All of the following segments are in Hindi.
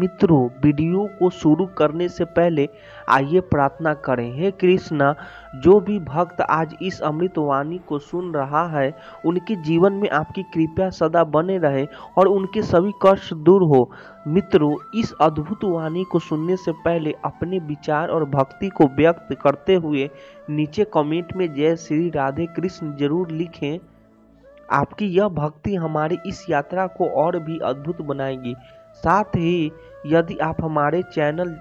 मित्रों, वीडियो को शुरू करने से पहले आइए प्रार्थना करें। हे कृष्णा, जो भी भक्त आज इस अमृत वाणी को सुन रहा है, उनके जीवन में आपकी कृपा सदा बने रहे और उनके सभी कष्ट दूर हो। मित्रों, इस अद्भुत वाणी को सुनने से पहले अपने विचार और भक्ति को व्यक्त करते हुए नीचे कमेंट में जय श्री राधे कृष्ण जरूर लिखें। आपकी यह भक्ति हमारी इस यात्रा को और भी अद्भुत बनाएगी। साथ ही यदि आप हमारे चैनल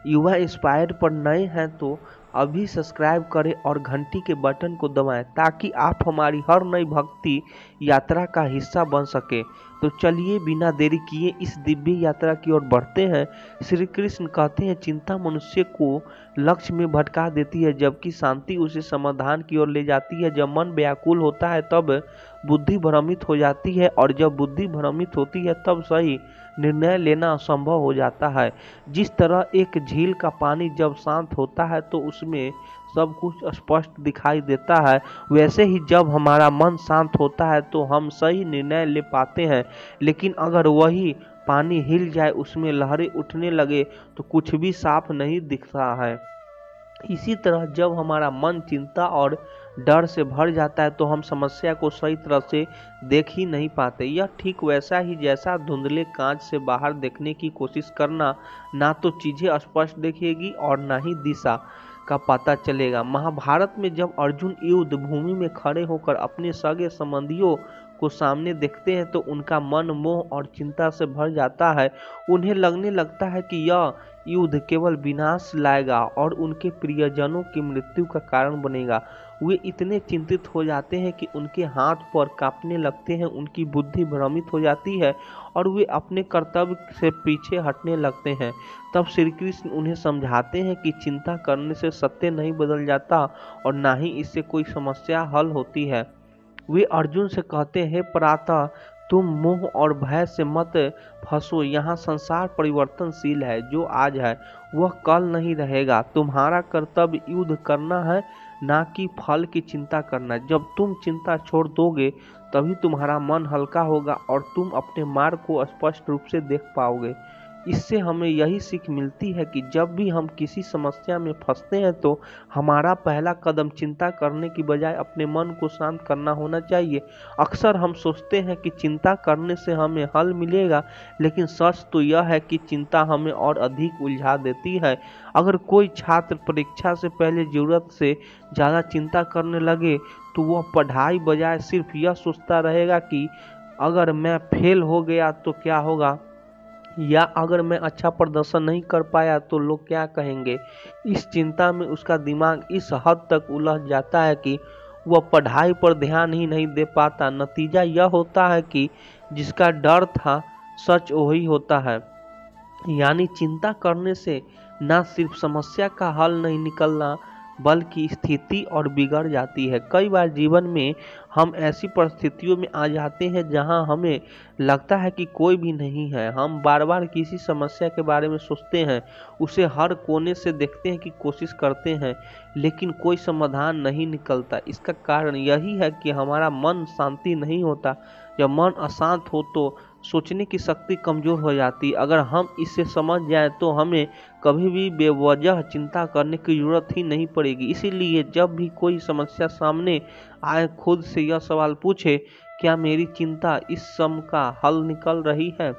युवा इंस्पायर पर नए हैं तो अभी सब्सक्राइब करें और घंटी के बटन को दबाएं ताकि आप हमारी हर नई भक्ति यात्रा का हिस्सा बन सके। तो चलिए बिना देरी किए इस दिव्य यात्रा की ओर बढ़ते हैं। श्री कृष्ण कहते हैं, चिंता मनुष्य को लक्ष्य में भटका देती है जबकि शांति उसे समाधान की ओर ले जाती है। जब मन व्याकुल होता है तब बुद्धि भ्रमित हो जाती है और जब बुद्धि भ्रमित होती है तब सही निर्णय लेना असंभव हो जाता है। जिस तरह एक झील का पानी जब शांत होता है तो उसमें सब कुछ स्पष्ट दिखाई देता है, वैसे ही जब हमारा मन शांत होता है तो हम सही निर्णय ले पाते हैं। लेकिन अगर वही पानी हिल जाए, उसमें लहरें उठने लगे तो कुछ भी साफ नहीं दिखता है। इसी तरह जब हमारा मन चिंता और डर से भर जाता है तो हम समस्या को सही तरह से देख ही नहीं पाते। यह ठीक वैसा ही जैसा धुंधले कांच से बाहर देखने की कोशिश करना, ना तो चीजें स्पष्ट दिखेगी और ना ही दिशा का पता चलेगा। महाभारत में जब अर्जुन युद्ध भूमि में खड़े होकर अपने सगे संबंधियों को सामने देखते हैं तो उनका मन मोह और चिंता से भर जाता है। उन्हें लगने लगता है कि यह युद्ध केवल विनाश लाएगा और उनके प्रियजनों की मृत्यु का कारण बनेगा। वे इतने चिंतित हो जाते हैं कि उनके हाथ पैर कांपने लगते हैं, उनकी बुद्धि भ्रमित हो जाती है और वे अपने कर्तव्य से पीछे हटने लगते हैं। तब श्री कृष्ण उन्हें समझाते हैं कि चिंता करने से सत्य नहीं बदल जाता और ना ही इससे कोई समस्या हल होती है। वे अर्जुन से कहते हैं, प्रातः तुम मोह और भय से मत फंसो। यहाँ संसार परिवर्तनशील है, जो आज है वह कल नहीं रहेगा। तुम्हारा कर्तव्य युद्ध करना है, ना कि फल की चिंता करना। जब तुम चिंता छोड़ दोगे तभी तुम्हारा मन हल्का होगा और तुम अपने मार्ग को स्पष्ट रूप से देख पाओगे। इससे हमें यही सीख मिलती है कि जब भी हम किसी समस्या में फंसते हैं तो हमारा पहला कदम चिंता करने की बजाय अपने मन को शांत करना होना चाहिए। अक्सर हम सोचते हैं कि चिंता करने से हमें हल मिलेगा, लेकिन सच तो यह है कि चिंता हमें और अधिक उलझा देती है। अगर कोई छात्र परीक्षा से पहले जरूरत से ज़्यादा चिंता करने लगे तो वह पढ़ाई बजाय सिर्फ यह सोचता रहेगा कि अगर मैं फेल हो गया तो क्या होगा, या अगर मैं अच्छा प्रदर्शन नहीं कर पाया तो लोग क्या कहेंगे। इस चिंता में उसका दिमाग इस हद तक उलझ जाता है कि वह पढ़ाई पर ध्यान ही नहीं दे पाता। नतीजा यह होता है कि जिसका डर था सच वही होता है। यानी चिंता करने से न सिर्फ समस्या का हल नहीं निकलना बल्कि स्थिति और बिगड़ जाती है। कई बार जीवन में हम ऐसी परिस्थितियों में आ जाते हैं जहां हमें लगता है कि कोई भी नहीं है। हम बार बार किसी समस्या के बारे में सोचते हैं, उसे हर कोने से देखते हैं, की कोशिश करते हैं, लेकिन कोई समाधान नहीं निकलता। इसका कारण यही है कि हमारा मन शांति नहीं होता। जब मन अशांत हो तो सोचने की शक्ति कमजोर हो जाती है। अगर हम इसे समझ जाएं तो हमें कभी भी बेवजह चिंता करने की जरूरत ही नहीं पड़ेगी। इसीलिए जब भी कोई समस्या सामने आए, खुद से यह सवाल पूछे, क्या मेरी चिंता इस सम का हल निकल रही है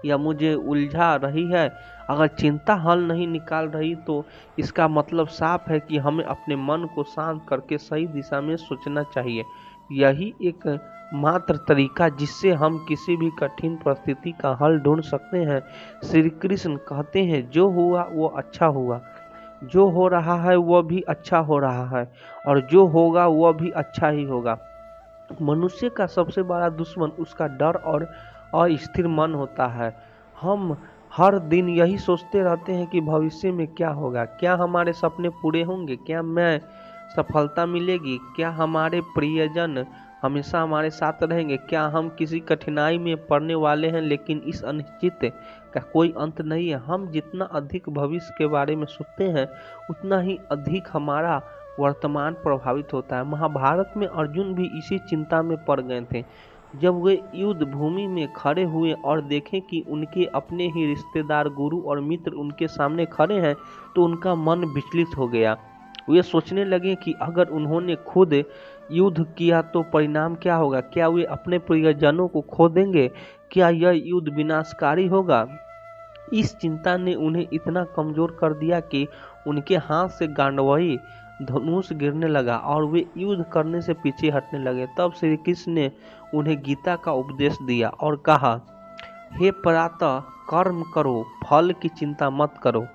या मुझे उलझा रही है। अगर चिंता हल नहीं निकाल रही तो इसका मतलब साफ है कि हमें अपने मन को शांत करके सही दिशा में सोचना चाहिए। यही एक मात्र तरीका जिससे हम किसी भी कठिन परिस्थिति का हल ढूंढ सकते हैं। श्री कृष्ण कहते हैं, जो हुआ वो अच्छा हुआ, जो हो रहा है वह भी अच्छा हो रहा है और जो होगा वह भी अच्छा ही होगा। मनुष्य का सबसे बड़ा दुश्मन उसका डर और अस्थिर मन होता है। हम हर दिन यही सोचते रहते हैं कि भविष्य में क्या होगा, क्या हमारे सपने पूरे होंगे, क्या मैं सफलता मिलेगी, क्या हमारे प्रियजन हमेशा हमारे साथ रहेंगे, क्या हम किसी कठिनाई में पड़ने वाले हैं। लेकिन इस अनिश्चित का कोई अंत नहीं है। हम जितना अधिक भविष्य के बारे में सोचते हैं उतना ही अधिक हमारा वर्तमान प्रभावित होता है। महाभारत में अर्जुन भी इसी चिंता में पड़ गए थे। जब वे युद्ध भूमि में खड़े हुए और देखें कि उनके अपने ही रिश्तेदार, गुरु और मित्र उनके सामने खड़े हैं, तो उनका मन विचलित हो गया। वे सोचने लगे कि अगर उन्होंने खुद युद्ध किया तो परिणाम क्या होगा? क्या वे अपने प्रियजनों को खो देंगे? क्या यह युद्ध विनाशकारी होगा? इस चिंता ने उन्हें इतना कमजोर कर दिया कि उनके हाथ से गांडवई धनुष गिरने लगा और वे युद्ध करने से पीछे हटने लगे। तब श्री कृष्ण ने उन्हें गीता का उपदेश दिया और कहा, हे प्रातः कर्म करो, फल की चिंता मत करो।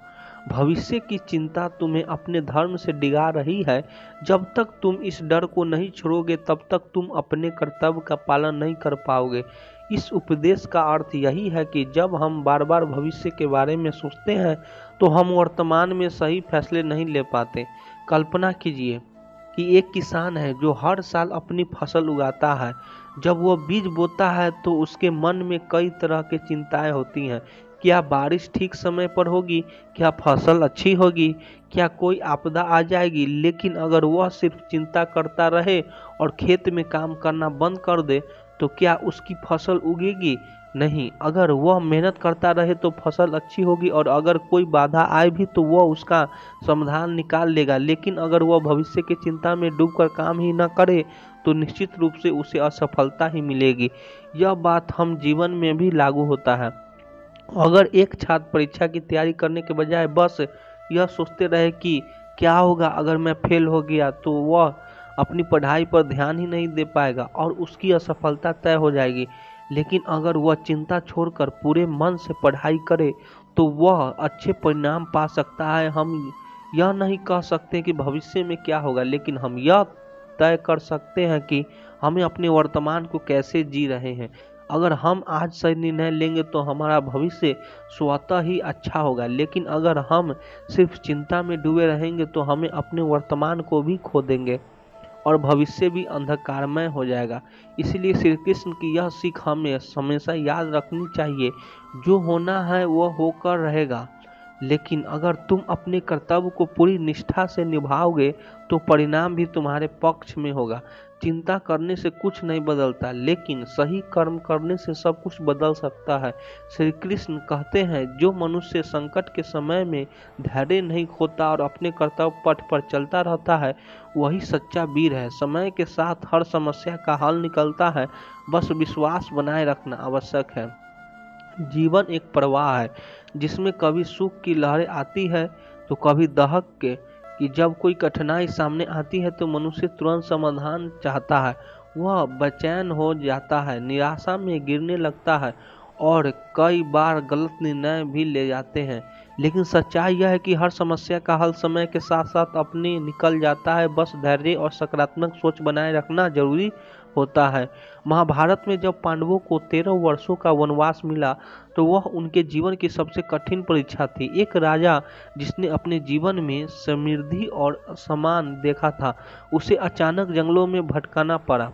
भविष्य की चिंता तुम्हें अपने धर्म से डिगा रही है। जब तक तुम इस डर को नहीं छोड़ोगे तब तक तुम अपने कर्तव्य का पालन नहीं कर पाओगे। इस उपदेश का अर्थ यही है कि जब हम बार बार भविष्य के बारे में सोचते हैं तो हम वर्तमान में सही फैसले नहीं ले पाते। कल्पना कीजिए कि एक किसान है जो हर साल अपनी फसल उगाता है। जब वह बीज बोता है तो उसके मन में कई तरह की चिंताएं होती हैं। क्या बारिश ठीक समय पर होगी? क्या फसल अच्छी होगी? क्या कोई आपदा आ जाएगी? लेकिन अगर वह सिर्फ चिंता करता रहे और खेत में काम करना बंद कर दे तो क्या उसकी फसल उगेगी? नहीं। अगर वह मेहनत करता रहे तो फसल अच्छी होगी और अगर कोई बाधा आए भी तो वह उसका समाधान निकाल लेगा। लेकिन अगर वह भविष्य की चिंता में डूबकर काम ही न करे तो निश्चित रूप से उसे असफलता ही मिलेगी। यह बात हम जीवन में भी लागू होता है। अगर एक छात्र परीक्षा की तैयारी करने के बजाय बस यह सोचते रहे कि क्या होगा अगर मैं फेल हो गया, तो वह अपनी पढ़ाई पर ध्यान ही नहीं दे पाएगा और उसकी असफलता तय हो जाएगी। लेकिन अगर वह चिंता छोड़कर पूरे मन से पढ़ाई करे तो वह अच्छे परिणाम पा सकता है। हम यह नहीं कह सकते कि भविष्य में क्या होगा, लेकिन हम यह तय कर सकते हैं कि हमें अपने वर्तमान को कैसे जी रहे हैं। अगर हम आज सही निर्णय लेंगे तो हमारा भविष्य स्वतः ही अच्छा होगा। लेकिन अगर हम सिर्फ चिंता में डूबे रहेंगे तो हमें अपने वर्तमान को भी खो देंगे और भविष्य भी अंधकारमय हो जाएगा। इसलिए श्री कृष्ण की यह सीख हमें हमेशा याद रखनी चाहिए, जो होना है वह होकर रहेगा। लेकिन अगर तुम अपने कर्तव्य को पूरी निष्ठा से निभाओगे तो परिणाम भी तुम्हारे पक्ष में होगा। चिंता करने से कुछ नहीं बदलता, लेकिन सही कर्म करने से सब कुछ बदल सकता है। श्री कृष्ण कहते हैं, जो मनुष्य संकट के समय में धैर्य नहीं खोता और अपने कर्तव्य पथ पर चलता रहता है वही सच्चा वीर है। समय के साथ हर समस्या का हल निकलता है, बस विश्वास बनाए रखना आवश्यक है। जीवन एक प्रवाह है जिसमें कभी सुख की लहरें आती है तो कभी दहक के। कि जब कोई कठिनाई सामने आती है तो मनुष्य तुरंत समाधान चाहता है, वह बेचैन हो जाता है, निराशा में गिरने लगता है और कई बार गलत निर्णय भी ले जाते हैं। लेकिन सच्चाई यह है कि हर समस्या का हल समय के साथ साथ अपने निकल जाता है। बस धैर्य और सकारात्मक सोच बनाए रखना जरूरी होता है। महाभारत में जब पांडवों को 13 वर्षों का वनवास मिला तो वह उनके जीवन की सबसे कठिन परीक्षा थी। एक राजा जिसने अपने जीवन में समृद्धि और सम्मान देखा था, उसे अचानक जंगलों में भटकना पड़ा।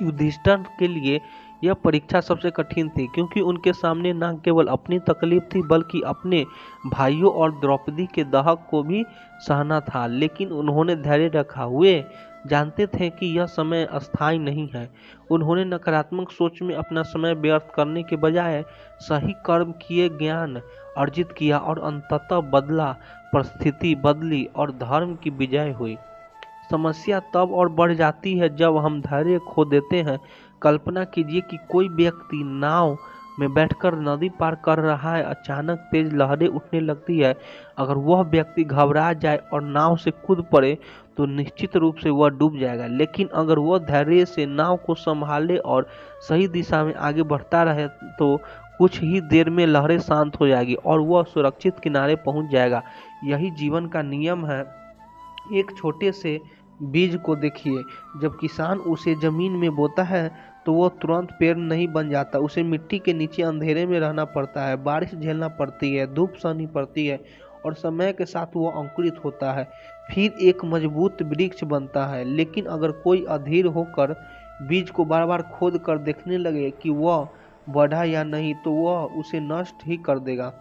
युधिष्ठिर के लिए यह परीक्षा सबसे कठिन थी, क्योंकि उनके सामने न केवल अपनी तकलीफ थी बल्कि अपने भाइयों और द्रौपदी के दाह को भी सहना था। लेकिन उन्होंने धैर्य रखा। वे जानते थे कि यह समय अस्थायी नहीं है। उन्होंने नकारात्मक सोच में अपना समय व्यर्थ करने के बजाय सही कर्म किए, ज्ञान अर्जित किया और अंततः बदला परिस्थिति बदली और धर्म की विजय हुई। समस्या तब और बढ़ जाती है जब हम धैर्य खो देते हैं। कल्पना कीजिए कि कोई व्यक्ति नाव में बैठकर नदी पार कर रहा है, अचानक तेज लहरें उठने लगती है। अगर वह व्यक्ति घबरा जाए और नाव से कूद पड़े तो निश्चित रूप से वह डूब जाएगा। लेकिन अगर वह धैर्य से नाव को संभाले और सही दिशा में आगे बढ़ता रहे तो कुछ ही देर में लहरें शांत हो जाएगी और वह सुरक्षित किनारे पहुंच जाएगा। यही जीवन का नियम है। एक छोटे से बीज को देखिए, जब किसान उसे जमीन में बोता है तो वह तुरंत पेड़ नहीं बन जाता। उसे मिट्टी के नीचे अंधेरे में रहना पड़ता है, बारिश झेलना पड़ती है, धूप सहनी पड़ती है और समय के साथ वह अंकुरित होता है, फिर एक मजबूत वृक्ष बनता है। लेकिन अगर कोई अधीर होकर बीज को बार बार खोद कर देखने लगे कि वह बढ़ा या नहीं तो वह उसे नष्ट ही कर देगा।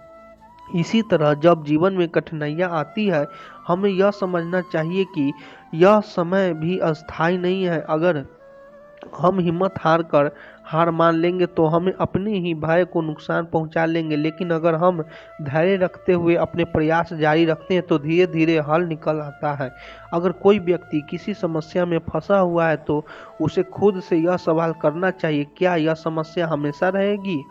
इसी तरह जब जीवन में कठिनाइयाँ आती है हमें यह समझना चाहिए कि यह समय भी अस्थायी नहीं है। अगर हम हिम्मत हार मान लेंगे तो हमें अपने ही भाई को नुकसान पहुंचा लेंगे। लेकिन अगर हम धैर्य रखते हुए अपने प्रयास जारी रखते हैं तो धीरे धीरे हल निकल आता है। अगर कोई व्यक्ति किसी समस्या में फंसा हुआ है तो उसे खुद से यह सवाल करना चाहिए, क्या यह समस्या हमेशा रहेगी?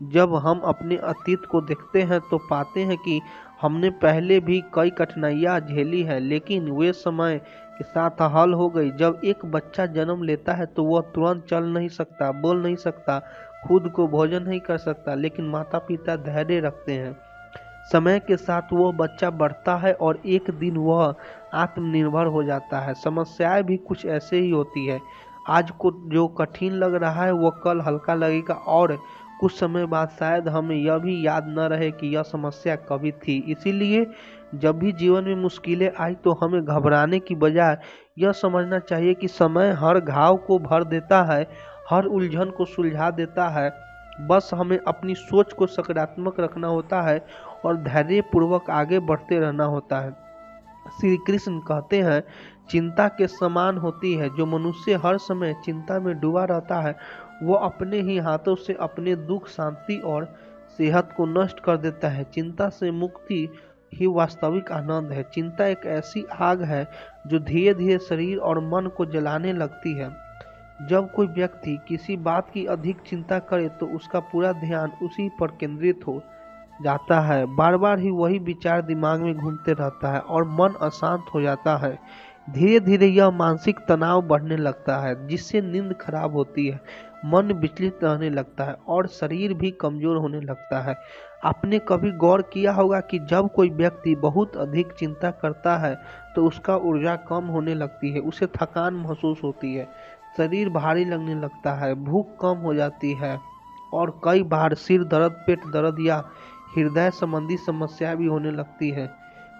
जब हम अपने अतीत को देखते हैं तो पाते हैं कि हमने पहले भी कई कठिनाइयाँ झेली है, लेकिन वे समय के साथ हल हो गई। जब एक बच्चा जन्म लेता है तो वह तुरंत चल नहीं सकता, बोल नहीं सकता, खुद को भोजन नहीं कर सकता, लेकिन माता पिता धैर्य रखते हैं। समय के साथ वह बच्चा बढ़ता है और एक दिन वह आत्मनिर्भर हो जाता है। समस्याएं भी कुछ ऐसे ही होती है। आज को जो कठिन लग रहा है वह कल हल्का लगेगा और कुछ समय बाद शायद हमें यह भी याद न रहे कि यह समस्या कभी थी। इसीलिए जब भी जीवन में मुश्किलें आई तो हमें घबराने की बजाय यह समझना चाहिए कि समय हर घाव को भर देता है, हर उलझन को सुलझा देता है। बस हमें अपनी सोच को सकारात्मक रखना होता है और धैर्यपूर्वक आगे बढ़ते रहना होता है। श्री कृष्ण कहते हैं, चिंता के समान होती है। जो मनुष्य हर समय चिंता में डूबा रहता है वो अपने ही हाथों से अपने दुख, शांति और सेहत को नष्ट कर देता है। चिंता से मुक्ति ही वास्तविक आनंद है। चिंता एक ऐसी आग है जो धीरे धीरे शरीर और मन को जलाने लगती है। जब कोई व्यक्ति किसी बात की अधिक चिंता करे तो उसका पूरा ध्यान उसी पर केंद्रित हो जाता है। बार बार ही वही विचार दिमाग में घूमते रहता है और मन अशांत हो जाता है। धीरे धीरे यह मानसिक तनाव बढ़ने लगता है जिससे नींद खराब होती है, मन विचलित रहने लगता है और शरीर भी कमजोर होने लगता है। आपने कभी गौर किया होगा कि जब कोई व्यक्ति बहुत अधिक चिंता करता है तो उसका ऊर्जा कम होने लगती है, उसे थकान महसूस होती है, शरीर भारी लगने लगता है, भूख कम हो जाती है और कई बार सिर दर्द, पेट दर्द या हृदय संबंधी समस्या भी होने लगती है।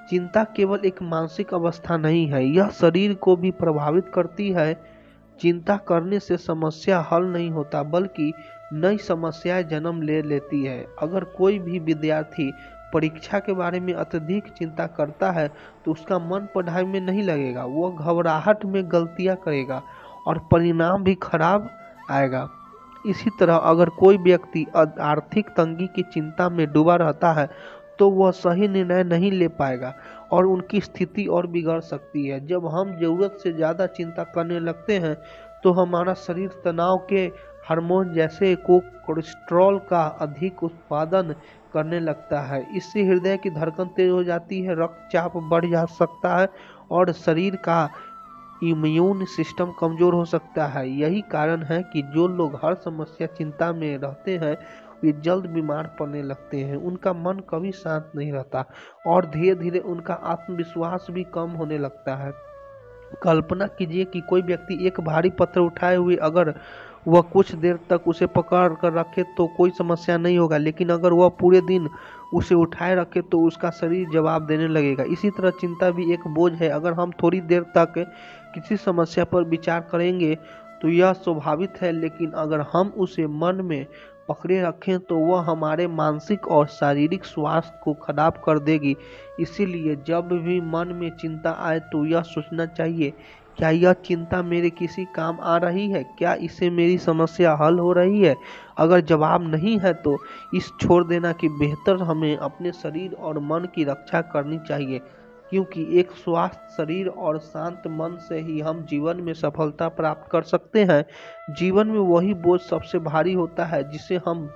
चिंता केवल एक मानसिक अवस्था नहीं है, यह शरीर को भी प्रभावित करती है। चिंता करने से समस्या हल नहीं होता बल्कि नई समस्याएं जन्म ले लेती है। अगर कोई भी विद्यार्थी परीक्षा के बारे में अत्यधिक चिंता करता है तो उसका मन पढ़ाई में नहीं लगेगा, वह घबराहट में गलतियां करेगा और परिणाम भी खराब आएगा। इसी तरह अगर कोई व्यक्ति आर्थिक तंगी की चिंता में डूबा रहता है तो वह सही निर्णय नहीं ले पाएगा और उनकी स्थिति और बिगड़ सकती है। जब हम जरूरत से ज़्यादा चिंता करने लगते हैं तो हमारा शरीर तनाव के हार्मोन जैसे कोलेस्ट्रॉल का अधिक उत्पादन करने लगता है। इससे हृदय की धड़कन तेज हो जाती है, रक्तचाप बढ़ जा सकता है और शरीर का इम्यून सिस्टम कमजोर हो सकता है। यही कारण है कि जो लोग हर समस्या चिंता में रहते हैं वे जल्द बीमार पड़ने लगते हैं, उनका मन कभी शांत नहीं रहता और धीरे धीरे उनका आत्मविश्वास भी कम होने लगता है। कल्पना कीजिए कि कोई व्यक्ति एक भारी पत्थर उठाए हुए अगर वह कुछ देर तक उसे पकड़ कर रखे तो कोई समस्या नहीं होगा, लेकिन अगर वह पूरे दिन उसे उठाए रखे तो उसका शरीर जवाब देने लगेगा। इसी तरह चिंता भी एक बोझ है। अगर हम थोड़ी देर तक किसी समस्या पर विचार करेंगे तो यह स्वाभाविक है, लेकिन अगर हम उसे मन में पकड़े रखें तो वह हमारे मानसिक और शारीरिक स्वास्थ्य को खराब कर देगी। इसीलिए जब भी मन में चिंता आए तो यह सोचना चाहिए, क्या यह चिंता मेरे किसी काम आ रही है? क्या इससे मेरी समस्या हल हो रही है? अगर जवाब नहीं है तो इस छोड़ देना कि बेहतर हमें अपने शरीर और मन की रक्षा करनी चाहिए, क्योंकि एक स्वस्थ शरीर और शांत मन से ही हम जीवन में सफलता प्राप्त कर सकते हैं। जीवन में वही बोझ सबसे भारी होता है जिसे हम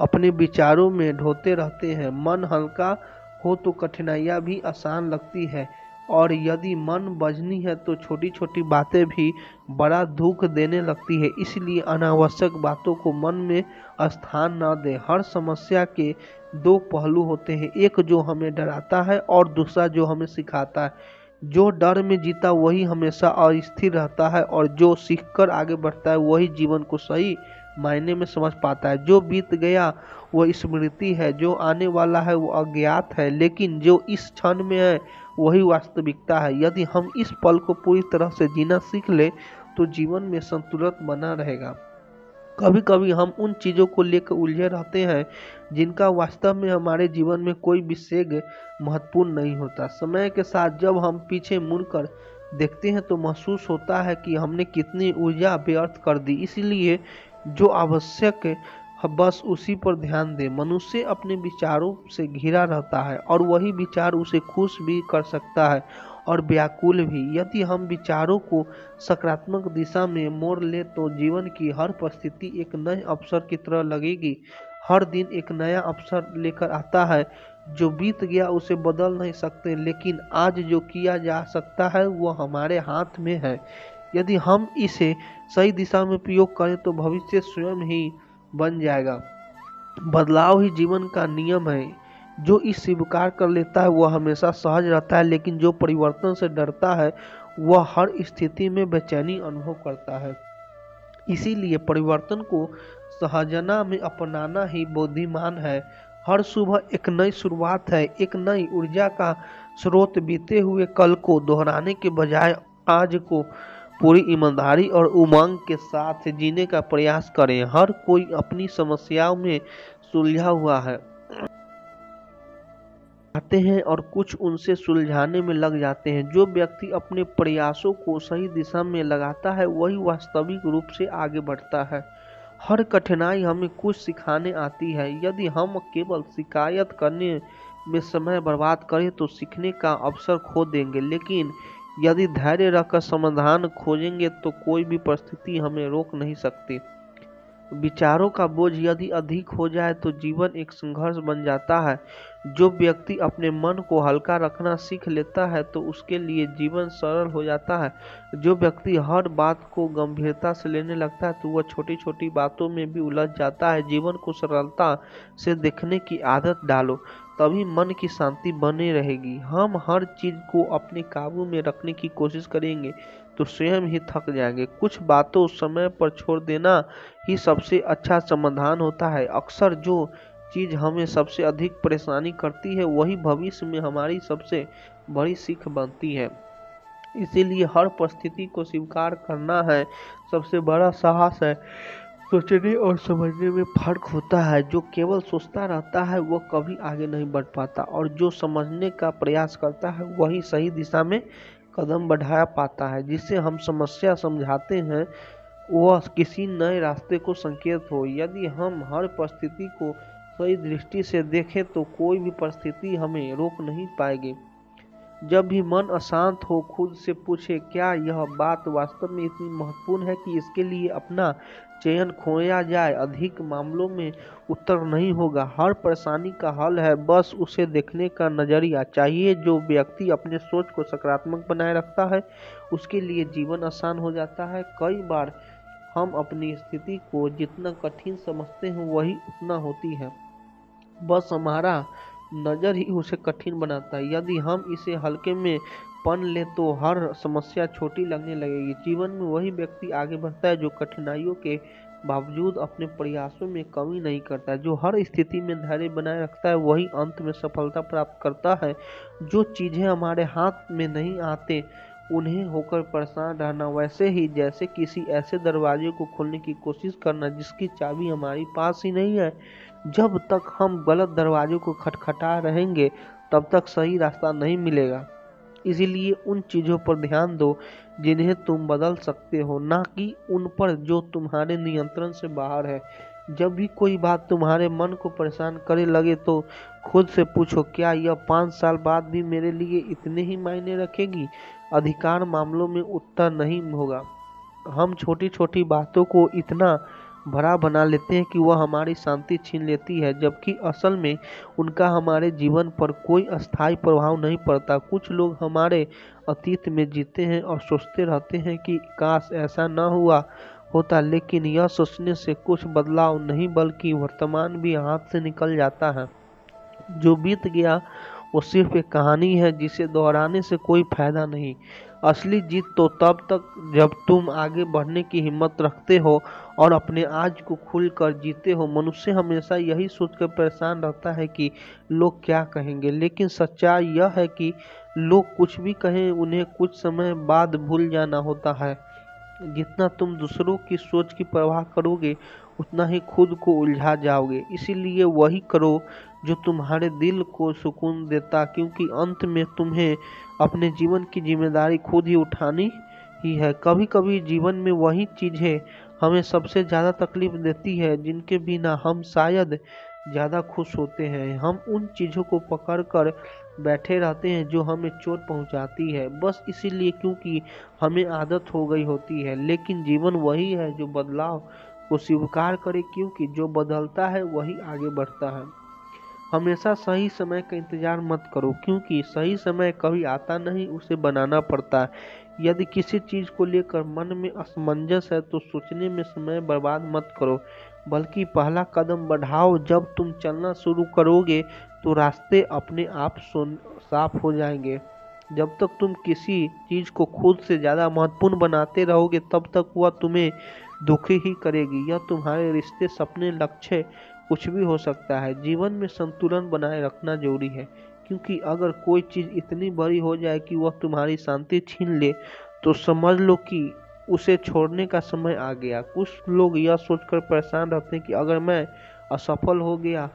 अपने विचारों में ढोते रहते हैं। मन हल्का हो तो कठिनाइयाँ भी आसान लगती है और यदि मन बजनी है तो छोटी छोटी बातें भी बड़ा दुख देने लगती है। इसलिए अनावश्यक बातों को मन में स्थान न दें। हर समस्या के दो पहलू होते हैं, एक जो हमें डराता है और दूसरा जो हमें सिखाता है। जो डर में जीता वही हमेशा अस्थिर रहता है और जो सीखकर आगे बढ़ता है वही जीवन को सही मायने में समझ पाता है। जो बीत गया वो स्मृति है, जो आने वाला है वो अज्ञात है, लेकिन जो इस क्षण में है वही वास्तविकता है। यदि हम इस पल को पूरी तरह से जीना सीख ले तो जीवन में संतुलन बना रहेगा। कभी कभी हम उन चीज़ों को लेकर उलझे रहते हैं जिनका वास्तव में हमारे जीवन में कोई विशेष महत्वपूर्ण नहीं होता। समय के साथ जब हम पीछे मुड़कर देखते हैं तो महसूस होता है कि हमने कितनी ऊर्जा व्यर्थ कर दी। इसलिए जो आवश्यक है बस उसी पर ध्यान दें। मनुष्य अपने विचारों से घिरा रहता है और वही विचार उसे खुश भी कर सकता है और व्याकुल भी। यदि हम विचारों को सकारात्मक दिशा में मोड़ ले तो जीवन की हर परिस्थिति एक नए अवसर की तरह लगेगी। हर दिन एक नया अवसर लेकर आता है। जो बीत गया उसे बदल नहीं सकते, लेकिन आज जो किया जा सकता है वह हमारे हाथ में है। यदि हम इसे सही दिशा में उपयोग करें तो भविष्य स्वयं ही बन जाएगा। बदलाव ही जीवन का नियम है। जो इस स्वीकार कर लेता है वह हमेशा सहज रहता है, लेकिन जो परिवर्तन से डरता है वह हर स्थिति में बेचैनी अनुभव करता है। इसीलिए परिवर्तन को सहजना में अपनाना ही बुद्धिमान है। हर सुबह एक नई शुरुआत है, एक नई ऊर्जा का स्रोत। बीते हुए कल को दोहराने के बजाय आज को पूरी ईमानदारी और उमंग के साथ जीने का प्रयास करें। हर कोई अपनी समस्याओं में सुलझा हुआ है आते हैं और कुछ उनसे सुलझाने में लग जाते हैं। जो व्यक्ति अपने प्रयासों को सही दिशा में लगाता है वही वास्तविक रूप से आगे बढ़ता है। हर कठिनाई हमें कुछ सिखाने आती है। यदि हम केवल शिकायत करने में समय बर्बाद करें तो सीखने का अवसर खो देंगे, लेकिन यदि धैर्य रखकर समाधान खोजेंगे तो कोई भी परिस्थिति हमें रोक नहीं सकती। विचारों का बोझ यदि अधिक हो जाए तो जीवन एक संघर्ष बन जाता है। जो व्यक्ति अपने मन को हल्का रखना सीख लेता है तो उसके लिए जीवन सरल हो जाता है। जो व्यक्ति हर बात को गंभीरता से लेने लगता है तो वह छोटी छोटी बातों में भी उलझ जाता है। जीवन को सरलता से देखने की आदत डालो, तभी मन की शांति बनी रहेगी। हम हर चीज को अपने काबू में रखने की कोशिश करेंगे तो स्वयं ही थक जाएंगे। कुछ बातों समय पर छोड़ देना ही सबसे अच्छा समाधान होता है। अक्सर जो चीज हमें सबसे अधिक परेशानी करती है वही भविष्य में हमारी सबसे बड़ी सीख बनती है। इसीलिए हर परिस्थिति को स्वीकार करना है सबसे बड़ा साहस है। सोचने और समझने में फर्क होता है। जो केवल सोचता रहता है वह कभी आगे नहीं बढ़ पाता, और जो समझने का प्रयास करता है वही सही दिशा में कदम बढ़ा पाता है। जिसे हम समस्या समझाते हैं वह किसी नए रास्ते को संकेत हो। यदि हम हर परिस्थिति को सही दृष्टि से देखें तो कोई भी परिस्थिति हमें रोक नहीं पाएगी। जब भी मन अशांत हो खुद से पूछे, क्या यह बात वास्तव में इतनी महत्वपूर्ण है कि इसके लिए अपना चयन खोया जाए। अधिक मामलों में उत्तर नहीं होगा। हर परेशानी का हल है, बस उसे देखने का नजरिया चाहिए। जो व्यक्ति अपने सोच को सकारात्मक बनाए रखता है उसके लिए जीवन आसान हो जाता है। कई बार हम अपनी स्थिति को जितना कठिन समझते हैं वही उतना होती है, बस हमारा नजर ही उसे कठिन बनाता है। यदि हम इसे हल्के में पन ले तो हर समस्या छोटी लगने लगेगी। जीवन में वही व्यक्ति आगे बढ़ता है जो कठिनाइयों के बावजूद अपने प्रयासों में कमी नहीं करता है। जो हर स्थिति में धैर्य बनाए रखता है वही अंत में सफलता प्राप्त करता है। जो चीजें हमारे हाथ में नहीं आते उन्हें होकर परेशान रहना वैसे ही जैसे किसी ऐसे दरवाजे को खोलने की कोशिश करना जिसकी चाबी हमारी पास ही नहीं है। जब तक हम गलत दरवाजे को खटखटा रहेंगे तब तक सही रास्ता नहीं मिलेगा। इसीलिए उन चीजों पर ध्यान दो जिन्हें तुम बदल सकते हो, ना कि उन पर जो तुम्हारे नियंत्रण से बाहर है। जब भी कोई बात तुम्हारे मन को परेशान करे लगे तो खुद से पूछो, क्या यह 5 साल बाद भी मेरे लिए इतने ही मायने रखेगी। अधिकांश मामलों में उत्तर नहीं होगा। हम छोटी छोटी बातों को इतना बड़ा बना लेते हैं कि वह हमारी शांति छीन लेती है, जबकि असल में उनका हमारे जीवन पर कोई अस्थायी प्रभाव नहीं पड़ता। कुछ लोग हमारे अतीत में जीते हैं और सोचते रहते हैं कि काश ऐसा न हुआ होता, लेकिन यह सोचने से कुछ बदलाव नहीं बल्कि वर्तमान भी हाथ से निकल जाता है। जो बीत गया वो सिर्फ एक कहानी है जिसे दोहराने से कोई फायदा नहीं। असली जीत तो तब तक जब तुम आगे बढ़ने की हिम्मत रखते हो और अपने आज को खुलकर जीते हो। मनुष्य हमेशा यही सोचकर परेशान रहता है कि लोग क्या कहेंगे, लेकिन सच्चाई यह है कि लोग कुछ भी कहें उन्हें कुछ समय बाद भूल जाना होता है। जितना तुम दूसरों की सोच की परवाह करोगे उतना ही खुद को उलझा जाओगे। इसीलिए वही करो जो तुम्हारे दिल को सुकून देता, क्योंकि अंत में तुम्हें अपने जीवन की जिम्मेदारी खुद ही उठानी ही है। कभी कभी जीवन में वही चीजें हमें सबसे ज्यादा तकलीफ देती है जिनके बिना हम शायद ज्यादा खुश होते हैं। हम उन चीजों को पकड़ कर बैठे रहते हैं जो हमें चोट पहुंचाती है, बस इसीलिए क्योंकि हमें आदत हो गई होती है। लेकिन जीवन वही है जो बदलाव को स्वीकार करे, क्योंकि जो बदलता है वही आगे बढ़ता है। हमेशा सही समय का इंतजार मत करो, क्योंकि सही समय कभी आता नहीं, उसे बनाना पड़ता है। यदि किसी चीज को लेकर मन में असमंजस है तो सोचने में समय बर्बाद मत करो, बल्कि पहला कदम बढ़ाओ। जब तुम चलना शुरू करोगे तो रास्ते अपने आप साफ हो जाएंगे। जब तक तुम किसी चीज को खुद से ज्यादा महत्वपूर्ण बनाते रहोगे तब तक वह तुम्हें दुखी ही करेगी। यह तुम्हारे रिश्ते, सपने, लक्ष्य कुछ भी हो सकता है। जीवन में संतुलन बनाए रखना जरूरी है, क्योंकि अगर कोई चीज इतनी बड़ी हो जाए कि वह तुम्हारी शांति छीन ले तो समझ लो कि उसे छोड़ने का समय आ गया। कुछ लोग यह सोचकर परेशान रहते हैं कि अगर मैं असफल हो गया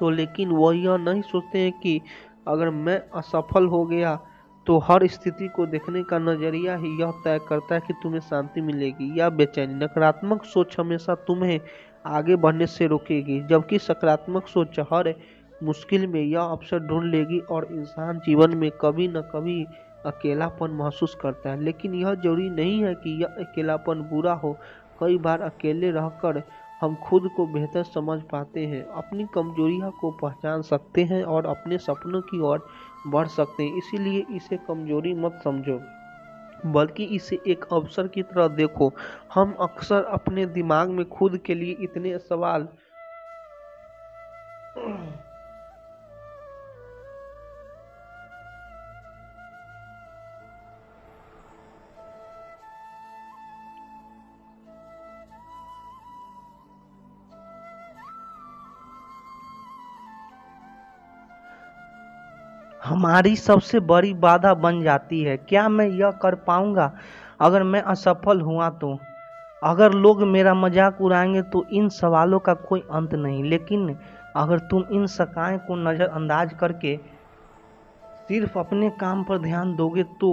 तो, लेकिन वह यह नहीं सोचते हैं कि अगर मैं असफल हो गया तो हर स्थिति को देखने का नजरिया ही यह तय करता है कि तुम्हें शांति मिलेगी या बेचैनी। नकारात्मक सोच हमेशा तुम्हें आगे बढ़ने से रोकेगी, जबकि सकारात्मक सोच हर मुश्किल में यह अवसर ढूंढ लेगी। और इंसान जीवन में कभी न कभी अकेलापन महसूस करता है, लेकिन यह जरूरी नहीं है कि यह अकेलापन बुरा हो। कई बार अकेले रहकर हम खुद को बेहतर समझ पाते हैं, अपनी कमजोरियों को पहचान सकते हैं और अपने सपनों की ओर बढ़ सकते हैं। इसीलिए इसे कमजोरी मत समझो, बल्कि इसे एक अवसर की तरह देखो। हम अक्सर अपने दिमाग में खुद के लिए इतने सवाल हमारी सबसे बड़ी बाधा बन जाती है। क्या मैं यह कर पाऊंगा अगर मैं असफल हुआ तो? अगर लोग मेरा मजाक उड़ाएंगे तो? इन सवालों का कोई अंत नहीं। लेकिन अगर तुम इन शकाएं को नज़रअंदाज करके सिर्फ अपने काम पर ध्यान दोगे तो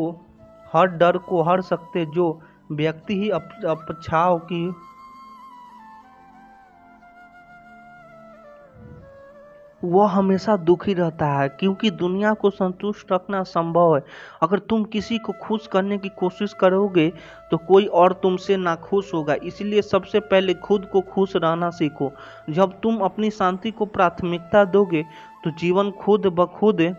हर डर को हर सकते जो व्यक्ति ही अपेक्षाओं की वह हमेशा दुखी रहता है, क्योंकि दुनिया को संतुष्ट रखना संभव है। अगर तुम किसी को खुश करने की कोशिश करोगे तो कोई और तुमसे नाखुश होगा। इसलिए सबसे पहले खुद को खुश रहना सीखो। जब तुम अपनी शांति को प्राथमिकता दोगे तो जीवन खुद ब खुद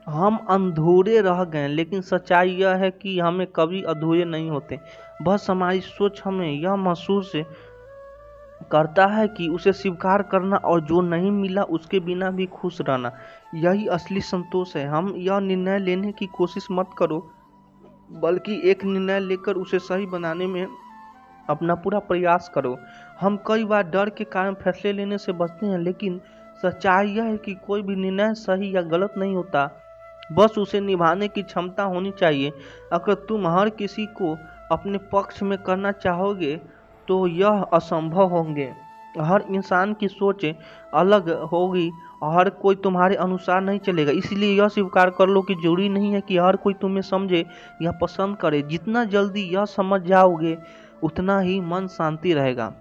हम अधूरे रह गए। लेकिन सच्चाई यह है कि हमें कभी अधूरे नहीं होते। बस हमारी सोच हमें यह महसूस करता है कि उसे स्वीकार करना और जो नहीं मिला उसके बिना भी खुश रहना, यही असली संतोष है। हम यह निर्णय लेने की कोशिश मत करो, बल्कि एक निर्णय लेकर उसे सही बनाने में अपना पूरा प्रयास करो। हम कई बार डर के कारण फैसले लेने से बचते हैं, लेकिन सच्चाई यह है कि कोई भी निर्णय सही या गलत नहीं होता, बस उसे निभाने की क्षमता होनी चाहिए। अगर तुम हर किसी को अपने पक्ष में करना चाहोगे तो यह असंभव होंगे। हर इंसान की सोच अलग होगी और हर कोई तुम्हारे अनुसार नहीं चलेगा। इसलिए यह स्वीकार कर लो कि जरूरी नहीं है कि हर कोई तुम्हें समझे या पसंद करे। जितना जल्दी यह समझ जाओगे उतना ही मन शांति रहेगा।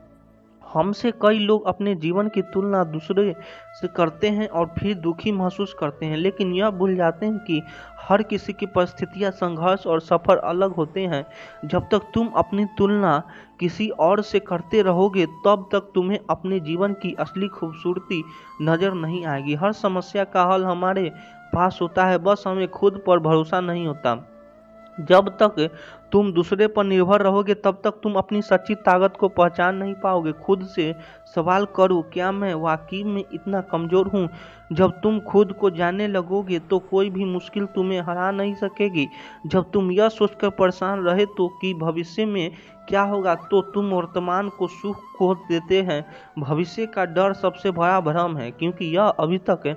हमसे कई लोग अपने जीवन की तुलना दूसरे से करते हैं और फिर दुखी महसूस करते हैं, लेकिन यह भूल जाते हैं कि हर किसी की परिस्थितियां, संघर्ष और सफर अलग होते हैं। जब तक तुम अपनी तुलना किसी और से करते रहोगे तब तक तुम्हें अपने जीवन की असली खूबसूरती नजर नहीं आएगी। हर समस्या का हल हमारे पास होता है, बस हमें खुद पर भरोसा नहीं होता। जब तक तुम दूसरे पर निर्भर रहोगे तब तक तुम अपनी सच्ची ताकत को पहचान नहीं पाओगे। खुद से सवाल करो, क्या मैं वाकई में इतना कमज़ोर हूँ? जब तुम खुद को जानने लगोगे तो कोई भी मुश्किल तुम्हें हरा नहीं सकेगी। जब तुम यह सोचकर परेशान रहे तो कि भविष्य में क्या होगा, तो तुम वर्तमान को सुख खो देते हैं। भविष्य का डर सबसे बड़ा भ्रम है, क्योंकि यह अभी तक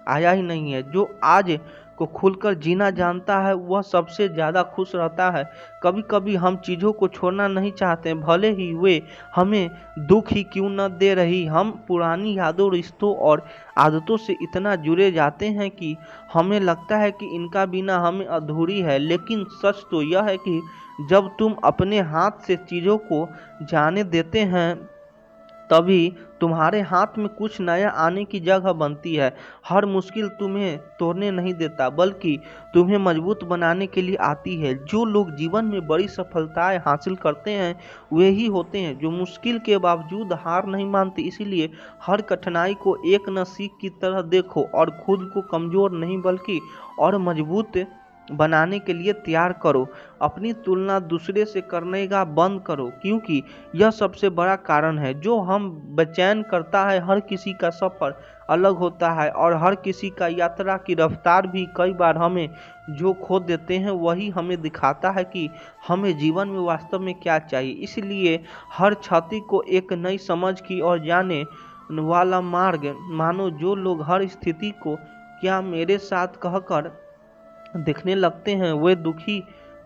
आया ही नहीं है। जो आज को खुलकर जीना जानता है वह सबसे ज़्यादा खुश रहता है। कभी कभी हम चीज़ों को छोड़ना नहीं चाहते, भले ही वे हमें दुख ही क्यों न दे रही। हम पुरानी यादों, रिश्तों और आदतों से इतना जुड़े जाते हैं कि हमें लगता है कि इनका बिना हमें अधूरी है। लेकिन सच तो यह है कि जब तुम अपने हाथ से चीज़ों को जाने देते हैं तभी तुम्हारे हाथ में कुछ नया आने की जगह बनती है। हर मुश्किल तुम्हें तोड़ने नहीं देता, बल्कि तुम्हें मजबूत बनाने के लिए आती है। जो लोग जीवन में बड़ी सफलताएं हासिल करते हैं वे ही होते हैं जो मुश्किल के बावजूद हार नहीं मानते। इसीलिए हर कठिनाई को एक न सीख की तरह देखो और खुद को कमज़ोर नहीं बल्कि और मजबूत बनाने के लिए तैयार करो। अपनी तुलना दूसरे से करने का बंद करो, क्योंकि यह सबसे बड़ा कारण है जो हम बेचैन करता है। हर किसी का सफ़र अलग होता है और हर किसी का यात्रा की रफ्तार भी। कई बार हमें जो खो देते हैं वही हमें दिखाता है कि हमें जीवन में वास्तव में क्या चाहिए। इसलिए हर क्षति को एक नई समझ की ओर जाने वाला मार्ग मानो। जो लोग हर स्थिति को क्या मेरे साथ कहकर देखने लगते हैं वे दुखी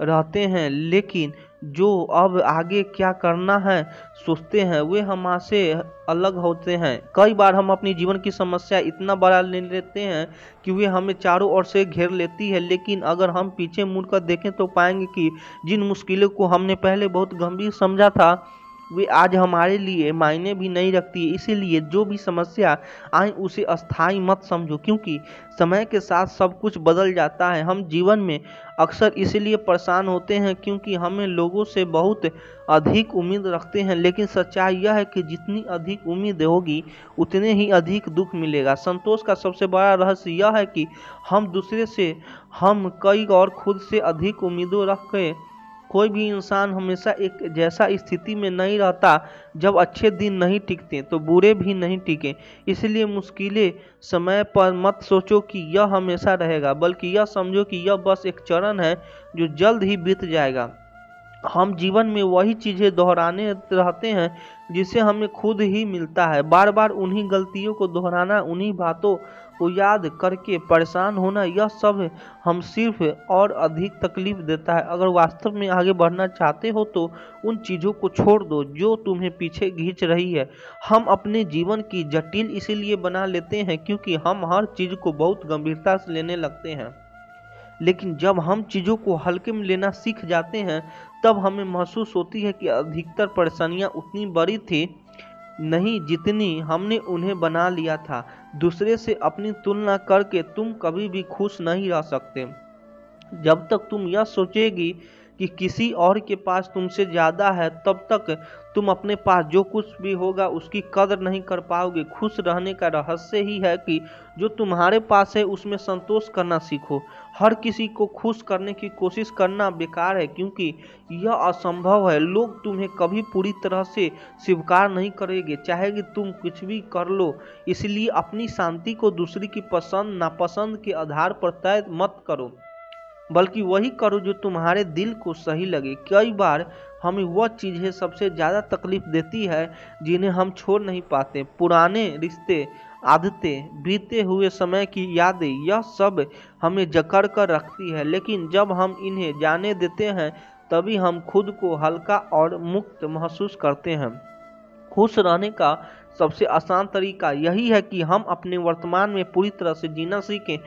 रहते हैं, लेकिन जो अब आगे क्या करना है सोचते हैं वे हमसे अलग होते हैं। कई बार हम अपनी जीवन की समस्या इतना बड़ा ले लेते हैं कि वे हमें चारों ओर से घेर लेती है, लेकिन अगर हम पीछे मुड़कर देखें तो पाएंगे कि जिन मुश्किलों को हमने पहले बहुत गंभीर समझा था वे आज हमारे लिए मायने भी नहीं रखती है। इसीलिए जो भी समस्या आए उसे अस्थाई मत समझो, क्योंकि समय के साथ सब कुछ बदल जाता है। हम जीवन में अक्सर इसलिए परेशान होते हैं क्योंकि हमें लोगों से बहुत अधिक उम्मीद रखते हैं, लेकिन सच्चाई यह है कि जितनी अधिक उम्मीद होगी उतने ही अधिक दुख मिलेगा। संतोष का सबसे बड़ा रहस्य यह है कि हम दूसरे से हम कई और खुद से अधिक उम्मीदें रख के कोई भी इंसान हमेशा एक जैसा स्थिति में नहीं रहता। जब अच्छे दिन नहीं टिकते तो बुरे भी नहीं टिके। इसलिए मुश्किलें समय पर मत सोचो कि यह हमेशा रहेगा, बल्कि यह समझो कि यह बस एक चरण है जो जल्द ही बीत जाएगा। हम जीवन में वही चीज़ें दोहराने रहते हैं जिसे हमें खुद ही मिलता है। बार बार उन्हीं गलतियों को दोहराना, उन्हीं बातों को याद करके परेशान होना, यह सब हम सिर्फ और अधिक तकलीफ देता है। अगर वास्तव में आगे बढ़ना चाहते हो तो उन चीज़ों को छोड़ दो जो तुम्हें पीछे खींच रही है। हम अपने जीवन की जटिल इसीलिए बना लेते हैं क्योंकि हम हर चीज़ को बहुत गंभीरता से लेने लगते हैं, लेकिन जब हम चीज़ों को हल्के में लेना सीख जाते हैं तब हमें महसूस होती है कि अधिकतर परेशानियां उतनी बड़ी थी नहीं जितनी हमने उन्हें बना लिया था। दूसरे से अपनी तुलना करके तुम कभी भी खुश नहीं रह सकते। जब तक तुम यह सोचेगी कि किसी और के पास तुमसे ज़्यादा है तब तक तुम अपने पास जो कुछ भी होगा उसकी कदर नहीं कर पाओगे। खुश रहने का रहस्य ही है कि जो तुम्हारे पास है उसमें संतोष करना सीखो। हर किसी को खुश करने की कोशिश करना बेकार है क्योंकि यह असंभव है। लोग तुम्हें कभी पूरी तरह से स्वीकार नहीं करेंगे चाहे कि तुम कुछ भी कर लो। इसलिए अपनी शांति को दूसरी की पसंद नापसंद के आधार पर तय मत करो, बल्कि वही करो जो तुम्हारे दिल को सही लगे। कई बार हमें वह चीज़ें सबसे ज़्यादा तकलीफ देती है जिन्हें हम छोड़ नहीं पाते। पुराने रिश्ते, आदतें, बीते हुए समय की यादें, यह सब हमें जकड़ कर रखती है, लेकिन जब हम इन्हें जाने देते हैं तभी हम खुद को हल्का और मुक्त महसूस करते हैं। खुश रहने का सबसे आसान तरीका यही है कि हम अपने वर्तमान में पूरी तरह से जीना सीखें।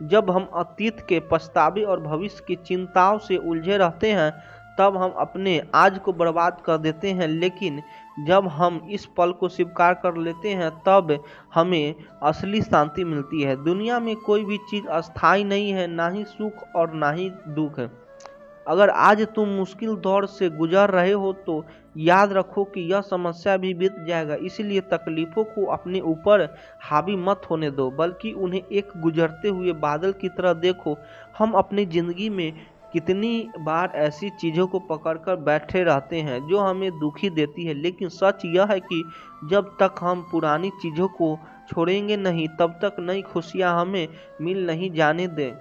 जब हम अतीत के पछतावे और भविष्य की चिंताओं से उलझे रहते हैं तब हम अपने आज को बर्बाद कर देते हैं, लेकिन जब हम इस पल को स्वीकार कर लेते हैं तब हमें असली शांति मिलती है। दुनिया में कोई भी चीज़ अस्थायी नहीं है, ना ही सुख और ना ही दुख। अगर आज तुम मुश्किल दौर से गुजर रहे हो तो याद रखो कि यह समस्या भी बीत जाएगा। इसलिए तकलीफों को अपने ऊपर हावी मत होने दो, बल्कि उन्हें एक गुजरते हुए बादल की तरह देखो। हम अपनी ज़िंदगी में कितनी बार ऐसी चीज़ों को पकड़कर बैठे रहते हैं जो हमें दुखी देती है, लेकिन सच यह है कि जब तक हम पुरानी चीज़ों को छोड़ेंगे नहीं, तब तक नई खुशियाँ हमें मिल नहीं जाने दें।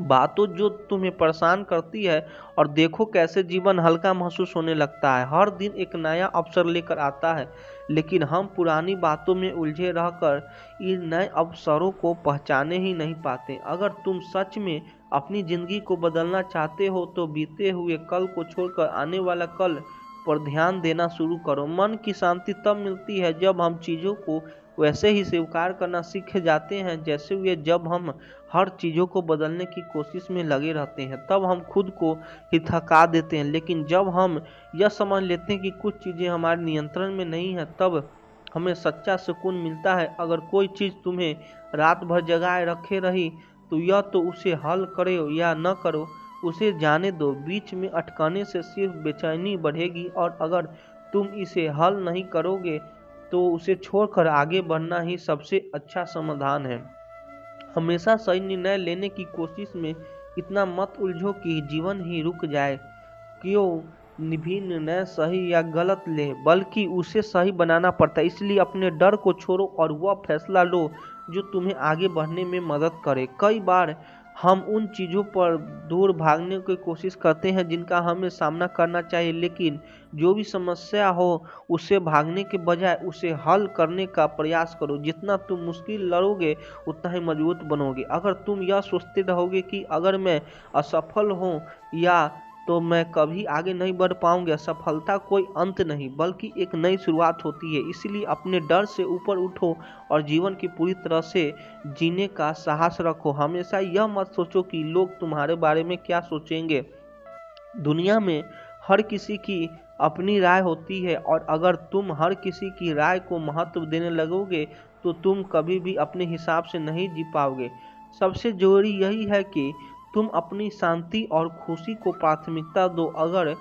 बातों जो तुम्हें परेशान करती है और देखो कैसे जीवन हल्का महसूस होने लगता है। हर दिन एक नया अवसर लेकर आता है, लेकिन हम पुरानी बातों में उलझे रहकर इन नए अवसरों को पहचाने ही नहीं पाते। अगर तुम सच में अपनी जिंदगी को बदलना चाहते हो तो बीते हुए कल को छोड़कर आने वाला कल पर ध्यान देना शुरू करो। मन की शांति तब मिलती है जब हम चीज़ों को वैसे ही स्वीकार करना सीख जाते हैं जैसे वे। जब हम हर चीज़ों को बदलने की कोशिश में लगे रहते हैं तब हम खुद को ही थका देते हैं, लेकिन जब हम यह समझ लेते हैं कि कुछ चीज़ें हमारे नियंत्रण में नहीं है तब हमें सच्चा सुकून मिलता है। अगर कोई चीज़ तुम्हें रात भर जगाए रखे रही तो या तो उसे हल करो या न करो, उसे जाने दो। बीच में अटकाने से सिर्फ बेचैनी बढ़ेगी, और अगर तुम इसे हल नहीं करोगे तो उसे छोड़कर आगे बढ़ना ही सबसे अच्छा समाधान है। हमेशा सही निर्णय लेने की कोशिश में इतना मत उलझो कि जीवन ही रुक जाए। क्यों भी निर्णय सही या गलत ले, बल्कि उसे सही बनाना पड़ता है। इसलिए अपने डर को छोड़ो और वह फैसला लो जो तुम्हें आगे बढ़ने में मदद करे। कई बार हम उन चीज़ों पर दूर भागने की कोशिश करते हैं जिनका हमें सामना करना चाहिए, लेकिन जो भी समस्या हो उससे भागने के बजाय उसे हल करने का प्रयास करो। जितना तुम मुश्किल लड़ोगे उतना ही मजबूत बनोगे। अगर तुम यह सोचते रहोगे कि अगर मैं असफल हूँ या तो मैं कभी आगे नहीं बढ़ पाऊंगा, सफलता कोई अंत नहीं बल्कि एक नई शुरुआत होती है। इसलिए अपने डर से ऊपर उठो और जीवन की पूरी तरह से जीने का साहस रखो। हमेशा यह मत सोचो कि लोग तुम्हारे बारे में क्या सोचेंगे। दुनिया में हर किसी की अपनी राय होती है, और अगर तुम हर किसी की राय को महत्व देने लगोगे तो तुम कभी भी अपने हिसाब से नहीं जी पाओगे। सबसे जरूरी यही है कि तुम अपनी शांति और खुशी को प्राथमिकता दो। अगर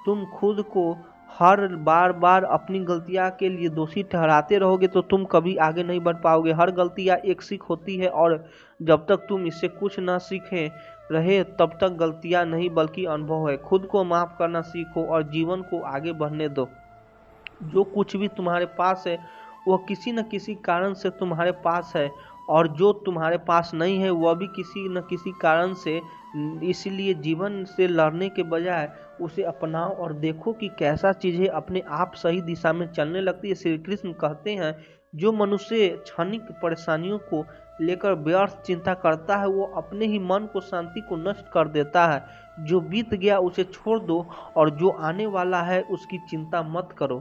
तुम खुद को हर बार अपनी गलतियां के लिए दोषी ठहराते रहोगे तो तुम कभी आगे नहीं बढ़ पाओगे। हर गलतियां एक सीख होती है, और जब तक तुम इससे कुछ ना सीखे रहे तब तक गलतियां नहीं बल्कि अनुभव है। खुद को माफ करना सीखो और जीवन को आगे बढ़ने दो। जो कुछ भी तुम्हारे पास है वह किसी न किसी कारण से तुम्हारे पास है, और जो तुम्हारे पास नहीं है वह भी किसी न किसी कारण से। इसलिए जीवन से लड़ने के बजाय उसे अपनाओ और देखो कि कैसा चीज़ें अपने आप सही दिशा में चलने लगती है। श्री कृष्ण कहते हैं, जो मनुष्य क्षणिक परेशानियों को लेकर व्यर्थ चिंता करता है वो अपने ही मन को शांति को नष्ट कर देता है। जो बीत गया उसे छोड़ दो और जो आने वाला है उसकी चिंता मत करो।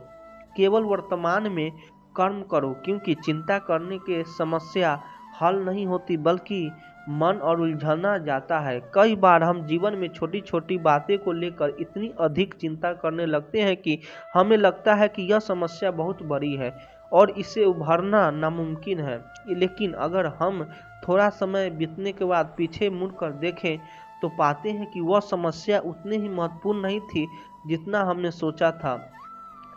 केवल वर्तमान में कर्म करो, क्योंकि चिंता करने के समस्या हल नहीं होती बल्कि मन और उलझना जाता है। कई बार हम जीवन में छोटी छोटी बातें को लेकर इतनी अधिक चिंता करने लगते हैं कि हमें लगता है कि यह समस्या बहुत बड़ी है और इससे उभरना नामुमकिन है। लेकिन अगर हम थोड़ा समय बीतने के बाद पीछे मुड़कर देखें तो पाते हैं कि वह समस्या उतनी ही महत्वपूर्ण नहीं थी जितना हमने सोचा था।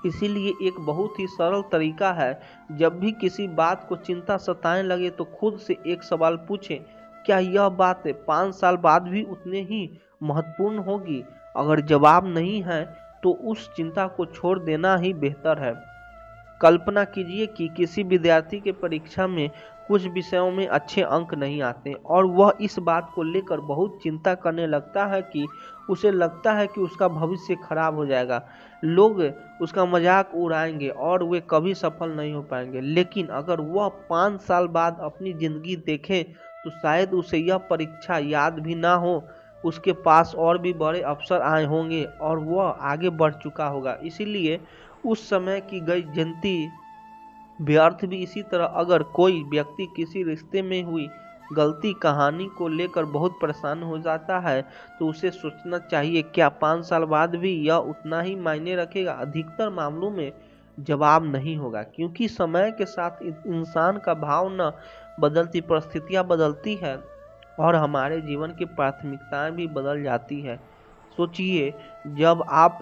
इसीलिए एक बहुत ही सरल तरीका है, जब भी किसी बात को चिंता सताने लगे तो खुद से एक सवाल पूछें, क्या यह बात 5 साल बाद भी उतने ही महत्वपूर्ण होगी? अगर जवाब नहीं है तो उस चिंता को छोड़ देना ही बेहतर है। कल्पना कीजिए कि किसी विद्यार्थी के परीक्षा में कुछ विषयों में अच्छे अंक नहीं आते और वह इस बात को लेकर बहुत चिंता करने लगता है कि उसे लगता है कि उसका भविष्य खराब हो जाएगा, लोग उसका मजाक उड़ाएंगे और वे कभी सफल नहीं हो पाएंगे। लेकिन अगर वह 5 साल बाद अपनी जिंदगी देखे तो शायद उसे यह परीक्षा याद भी ना हो। उसके पास और भी बड़े अवसर आए होंगे और वह आगे बढ़ चुका होगा। इसीलिए उस समय की गई जिंदगी व्यर्थ भी। इसी तरह अगर कोई व्यक्ति किसी रिश्ते में हुई गलती कहानी को लेकर बहुत परेशान हो जाता है तो उसे सोचना चाहिए, क्या 5 साल बाद भी यह उतना ही मायने रखेगा? अधिकतर मामलों में जवाब नहीं होगा, क्योंकि समय के साथ इंसान का भावना बदलती, परिस्थितियां बदलती है और हमारे जीवन की प्राथमिकताएं भी बदल जाती है। सोचिए, जब आप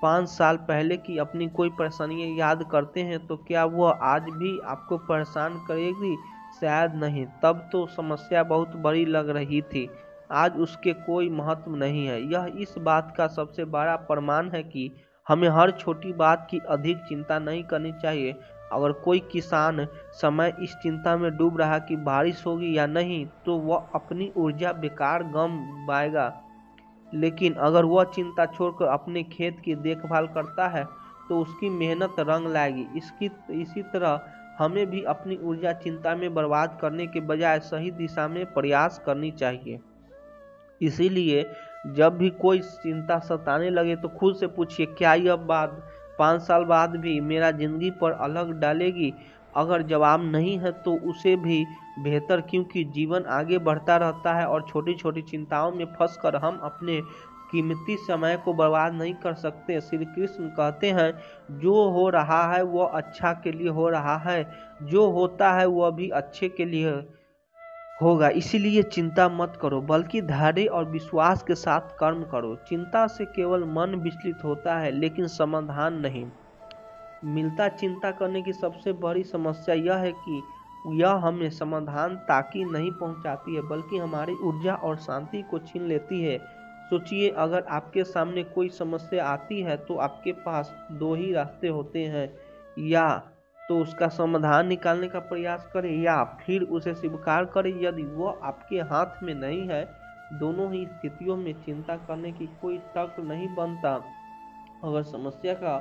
5 साल पहले की अपनी कोई परेशानियां याद करते हैं तो क्या वह आज भी आपको परेशान करेगी? शायद नहीं। तब तो समस्या बहुत बड़ी लग रही थी, आज उसके कोई महत्व नहीं है। यह इस बात का सबसे बड़ा प्रमाण है कि हमें हर छोटी बात की अधिक चिंता नहीं करनी चाहिए। अगर कोई किसान समय इस चिंता में डूब रहा कि बारिश होगी या नहीं, तो वह अपनी ऊर्जा बेकार गंवाएगा। लेकिन अगर वह चिंता छोड़कर अपने खेत की देखभाल करता है तो उसकी मेहनत रंग लाएगी। इसी तरह हमें भी अपनी ऊर्जा चिंता में बर्बाद करने के बजाय सही दिशा में प्रयास करनी चाहिए। इसीलिए जब भी कोई चिंता सताने लगे तो खुद से पूछिए, क्या यह बात 5 साल बाद भी मेरा जिंदगी पर अलग डालेगी? अगर जवाब नहीं है तो उसे भी बेहतर, क्योंकि जीवन आगे बढ़ता रहता है और छोटी छोटी चिंताओं में फंसकर हम अपने कीमती समय को बर्बाद नहीं कर सकते। श्री कृष्ण कहते हैं, जो हो रहा है वह अच्छा के लिए हो रहा है, जो होता है वह भी अच्छे के लिए होगा। इसीलिए चिंता मत करो, बल्कि धैर्य और विश्वास के साथ कर्म करो। चिंता से केवल मन विचलित होता है, लेकिन समाधान नहीं मिलता। चिंता करने की सबसे बड़ी समस्या यह है कि यह हमें समाधान ताकि नहीं पहुंचाती है, बल्कि हमारी ऊर्जा और शांति को छीन लेती है। सोचिए, अगर आपके सामने कोई समस्या आती है तो आपके पास दो ही रास्ते होते हैं, या तो उसका समाधान निकालने का प्रयास करें या फिर उसे स्वीकार करें। यदि वह आपके हाथ में नहीं है, दोनों ही स्थितियों में चिंता करने की कोई तर्क नहीं बनता। अगर समस्या का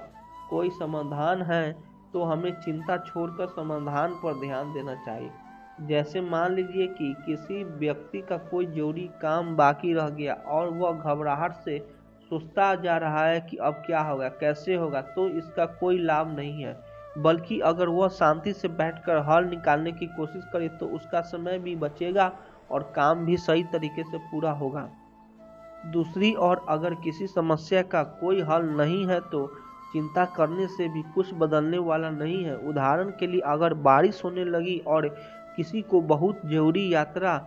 कोई समाधान है तो हमें चिंता छोड़कर समाधान पर ध्यान देना चाहिए। जैसे मान लीजिए कि किसी व्यक्ति का कोई जरूरी काम बाकी रह गया और वह घबराहट से सोचता जा रहा है कि अब क्या होगा, कैसे होगा, तो इसका कोई लाभ नहीं है। बल्कि अगर वह शांति से बैठकर हल निकालने की कोशिश करे तो उसका समय भी बचेगा और काम भी सही तरीके से पूरा होगा। दूसरी ओर अगर किसी समस्या का कोई हल नहीं है तो चिंता करने से भी कुछ बदलने वाला नहीं है। उदाहरण के लिए, अगर बारिश होने लगी और किसी को बहुत जरूरी यात्रा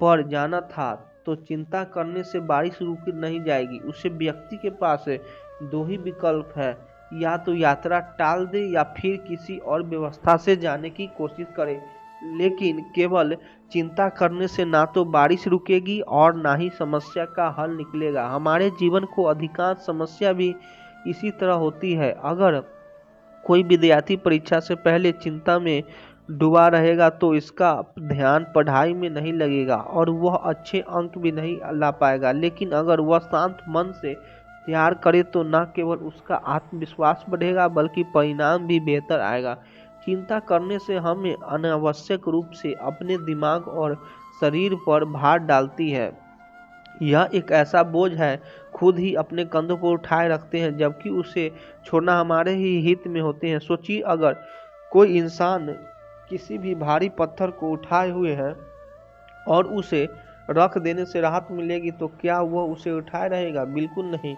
पर जाना था तो चिंता करने से बारिश रुक नहीं जाएगी। उसे व्यक्ति के पास दो ही विकल्प है, या तो यात्रा टाल दे या फिर किसी और व्यवस्था से जाने की कोशिश करे। लेकिन केवल चिंता करने से ना तो बारिश रुकेगी और ना ही समस्या का हल निकलेगा। हमारे जीवन को अधिकांश समस्या भी इसी तरह होती है। अगर कोई विद्यार्थी परीक्षा से पहले चिंता में डूबा रहेगा तो इसका ध्यान पढ़ाई में नहीं लगेगा और वह अच्छे अंक भी नहीं ला पाएगा। लेकिन अगर वह शांत मन से तैयार करे तो न केवल उसका आत्मविश्वास बढ़ेगा बल्कि परिणाम भी बेहतर आएगा। चिंता करने से हमें अनावश्यक रूप से अपने दिमाग और शरीर पर भार डालती है। यह एक ऐसा बोझ है खुद ही अपने कंधों पर उठाए रखते हैं, जबकि उसे छोड़ना हमारे ही हित में होते हैं। सोचिए, अगर कोई इंसान किसी भी भारी पत्थर को उठाए हुए है और उसे रख देने से राहत मिलेगी तो क्या वह उसे उठाए रहेगा? बिल्कुल नहीं।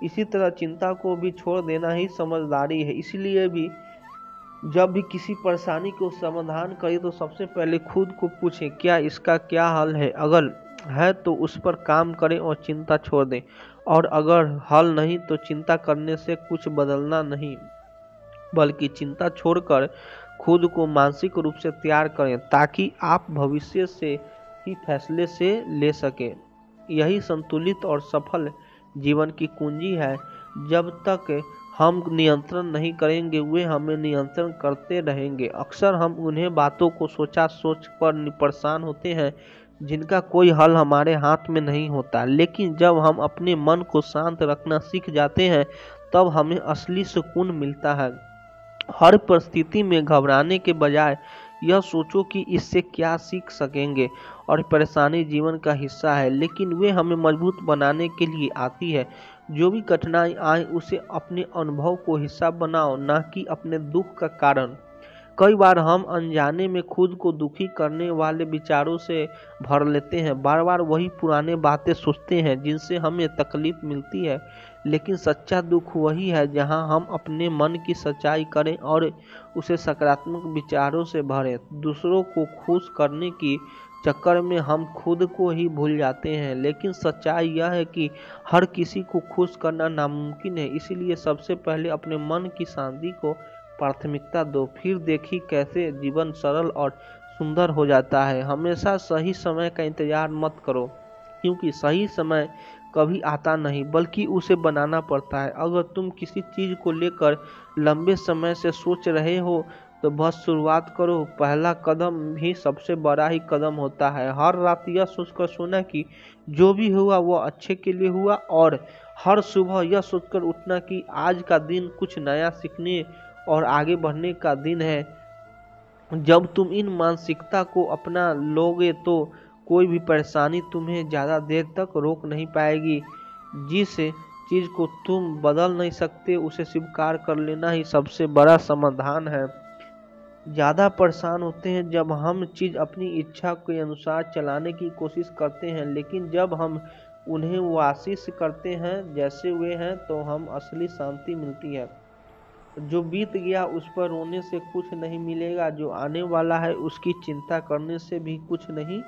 इसी तरह चिंता को भी छोड़ देना ही समझदारी है। इसलिए भी जब भी किसी परेशानी को समाधान करें तो सबसे पहले खुद को पूछें, क्या इसका क्या हल है? अगर है तो उस पर काम करें और चिंता छोड़ दें, और अगर हल नहीं तो चिंता करने से कुछ बदलना नहीं, बल्कि चिंता छोड़कर खुद को मानसिक रूप से तैयार करें ताकि आप भविष्य से ही फैसले से ले सकें। यही संतुलित और सफल जीवन की कुंजी है। जब तक हम नियंत्रण नहीं करेंगे वे हमें नियंत्रण करते रहेंगे। अक्सर हम उन्हें बातों को सोच कर परेशान होते हैं जिनका कोई हल हमारे हाथ में नहीं होता। लेकिन जब हम अपने मन को शांत रखना सीख जाते हैं तब हमें असली सुकून मिलता है। हर परिस्थिति में घबराने के बजाय यह सोचो कि इससे क्या सीख सकेंगे। और परेशानी जीवन का हिस्सा है, लेकिन वे हमें मजबूत बनाने के लिए आती है। जो भी कठिनाई आए उसे अपने अनुभव को हिस्सा बनाओ, ना कि अपने दुख का कारण। कई बार हम अनजाने में खुद को दुखी करने वाले विचारों से भर लेते हैं। बार बार वही पुराने बातें सोचते हैं जिनसे हमें तकलीफ मिलती है। लेकिन सच्चा दुख वही है जहां हम अपने मन की सच्चाई करें और उसे सकारात्मक विचारों से भरें। दूसरों को खुश करने की चक्कर में हम खुद को ही भूल जाते हैं। लेकिन सच्चाई यह है कि हर किसी को खुश करना नामुमकिन है। इसीलिए सबसे पहले अपने मन की शांति को प्राथमिकता दो, फिर देखिए कैसे जीवन सरल और सुंदर हो जाता है। हमेशा सही समय का इंतजार मत करो, क्योंकि सही समय कभी आता नहीं बल्कि उसे बनाना पड़ता है। अगर तुम किसी चीज़ को लेकर लंबे समय से सोच रहे हो तो बस शुरुआत करो। पहला कदम ही सबसे बड़ा ही कदम होता है। हर रात यह सोचकर सोना कि जो भी हुआ वो अच्छे के लिए हुआ, और हर सुबह यह सोचकर उठना कि आज का दिन कुछ नया सीखने और आगे बढ़ने का दिन है। जब तुम इन मानसिकता को अपना लोगे तो कोई भी परेशानी तुम्हें ज़्यादा देर तक रोक नहीं पाएगी। जिस चीज़ को तुम बदल नहीं सकते उसे स्वीकार कर लेना ही सबसे बड़ा समाधान है। ज़्यादा परेशान होते हैं जब हम चीज़ अपनी इच्छा के अनुसार चलाने की कोशिश करते हैं, लेकिन जब हम उन्हें वासिस करते हैं जैसे वे हैं तो हम असली शांति मिलती है। जो बीत गया उस पर रोने से कुछ नहीं मिलेगा, जो आने वाला है उसकी चिंता करने से भी कुछ नहीं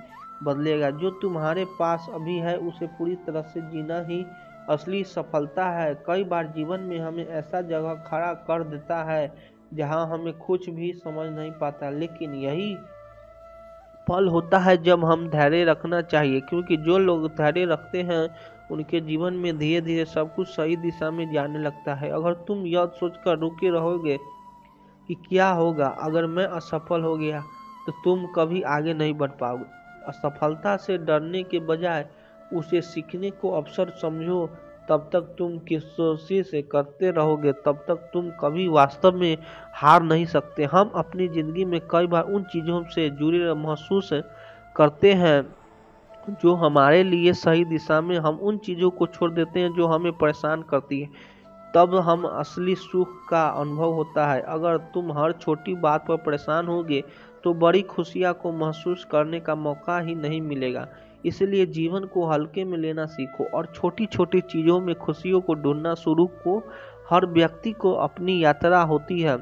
बदलेगा। जो तुम्हारे पास अभी है उसे पूरी तरह से जीना ही असली सफलता है। कई बार जीवन में हमें ऐसा जगह खड़ा कर देता है जहां हमें कुछ भी समझ नहीं पाता, लेकिन यही पल होता है जब हम धैर्य रखना चाहिए, क्योंकि जो लोग धैर्य रखते हैं उनके जीवन में धीरे धीरे सब कुछ सही दिशा में जाने लगता है। अगर तुम यह सोचकर रुके रहोगे कि क्या होगा अगर मैं असफल हो गया, तो तुम कभी आगे नहीं बढ़ पाओगे। असफलता से डरने के बजाय उसे सीखने को अवसर समझो। तब तक तुम कोशिश करते रहोगे तब तक तुम कभी वास्तव में हार नहीं सकते। हम अपनी ज़िंदगी में कई बार उन चीज़ों से जुड़े महसूस करते हैं जो हमारे लिए सही दिशा में, हम उन चीज़ों को छोड़ देते हैं जो हमें परेशान करती है। तब हम असली सुख का अनुभव होता है। अगर तुम हर छोटी बात पर परेशान होगे तो बड़ी खुशियाँ को महसूस करने का मौका ही नहीं मिलेगा। इसलिए जीवन को हल्के में लेना सीखो और छोटी छोटी चीज़ों में खुशियों को ढूंढना शुरू को। हर व्यक्ति को अपनी यात्रा होती है।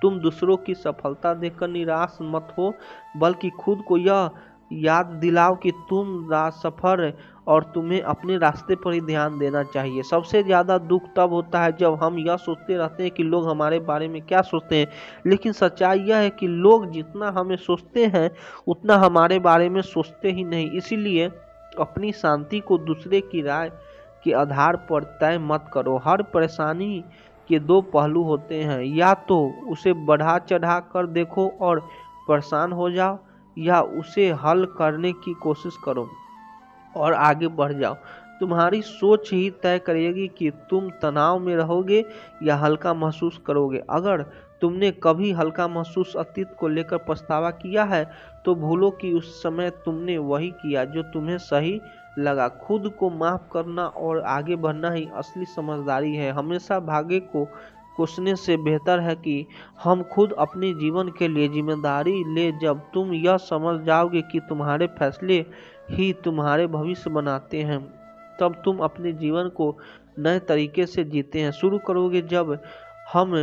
तुम दूसरों की सफलता देखकर निराश मत हो, बल्कि खुद को यह याद दिलाओ कि तुम सफर और तुम्हें अपने रास्ते पर ही ध्यान देना चाहिए। सबसे ज़्यादा दुख तब होता है जब हम यह सोचते रहते हैं कि लोग हमारे बारे में क्या सोचते हैं, लेकिन सच्चाई यह है कि लोग जितना हमें सोचते हैं उतना हमारे बारे में सोचते ही नहीं। इसीलिए अपनी शांति को दूसरे की राय के आधार पर तय मत करो। हर परेशानी के दो पहलू होते हैं, या तो उसे बढ़ा चढ़ा कर देखो और परेशान हो जाओ, या उसे हल करने की कोशिश करो और आगे बढ़ जाओ। तुम्हारी सोच ही तय करेगी कि तुम तनाव में रहोगे या हल्का महसूस करोगे। अगर तुमने कभी हल्का महसूस अतीत को लेकर पछतावा किया है तो भूलो कि उस समय तुमने वही किया जो तुम्हें सही लगा। खुद को माफ करना और आगे बढ़ना ही असली समझदारी है। हमेशा भाग्य को कोसने से बेहतर है कि हम खुद अपने जीवन के लिए जिम्मेदारी ले। जब तुम यह समझ जाओगे कि तुम्हारे फैसले ही तुम्हारे भविष्य बनाते हैं, तब तुम अपने जीवन को नए तरीके से जीते हैं शुरू करोगे। जब हम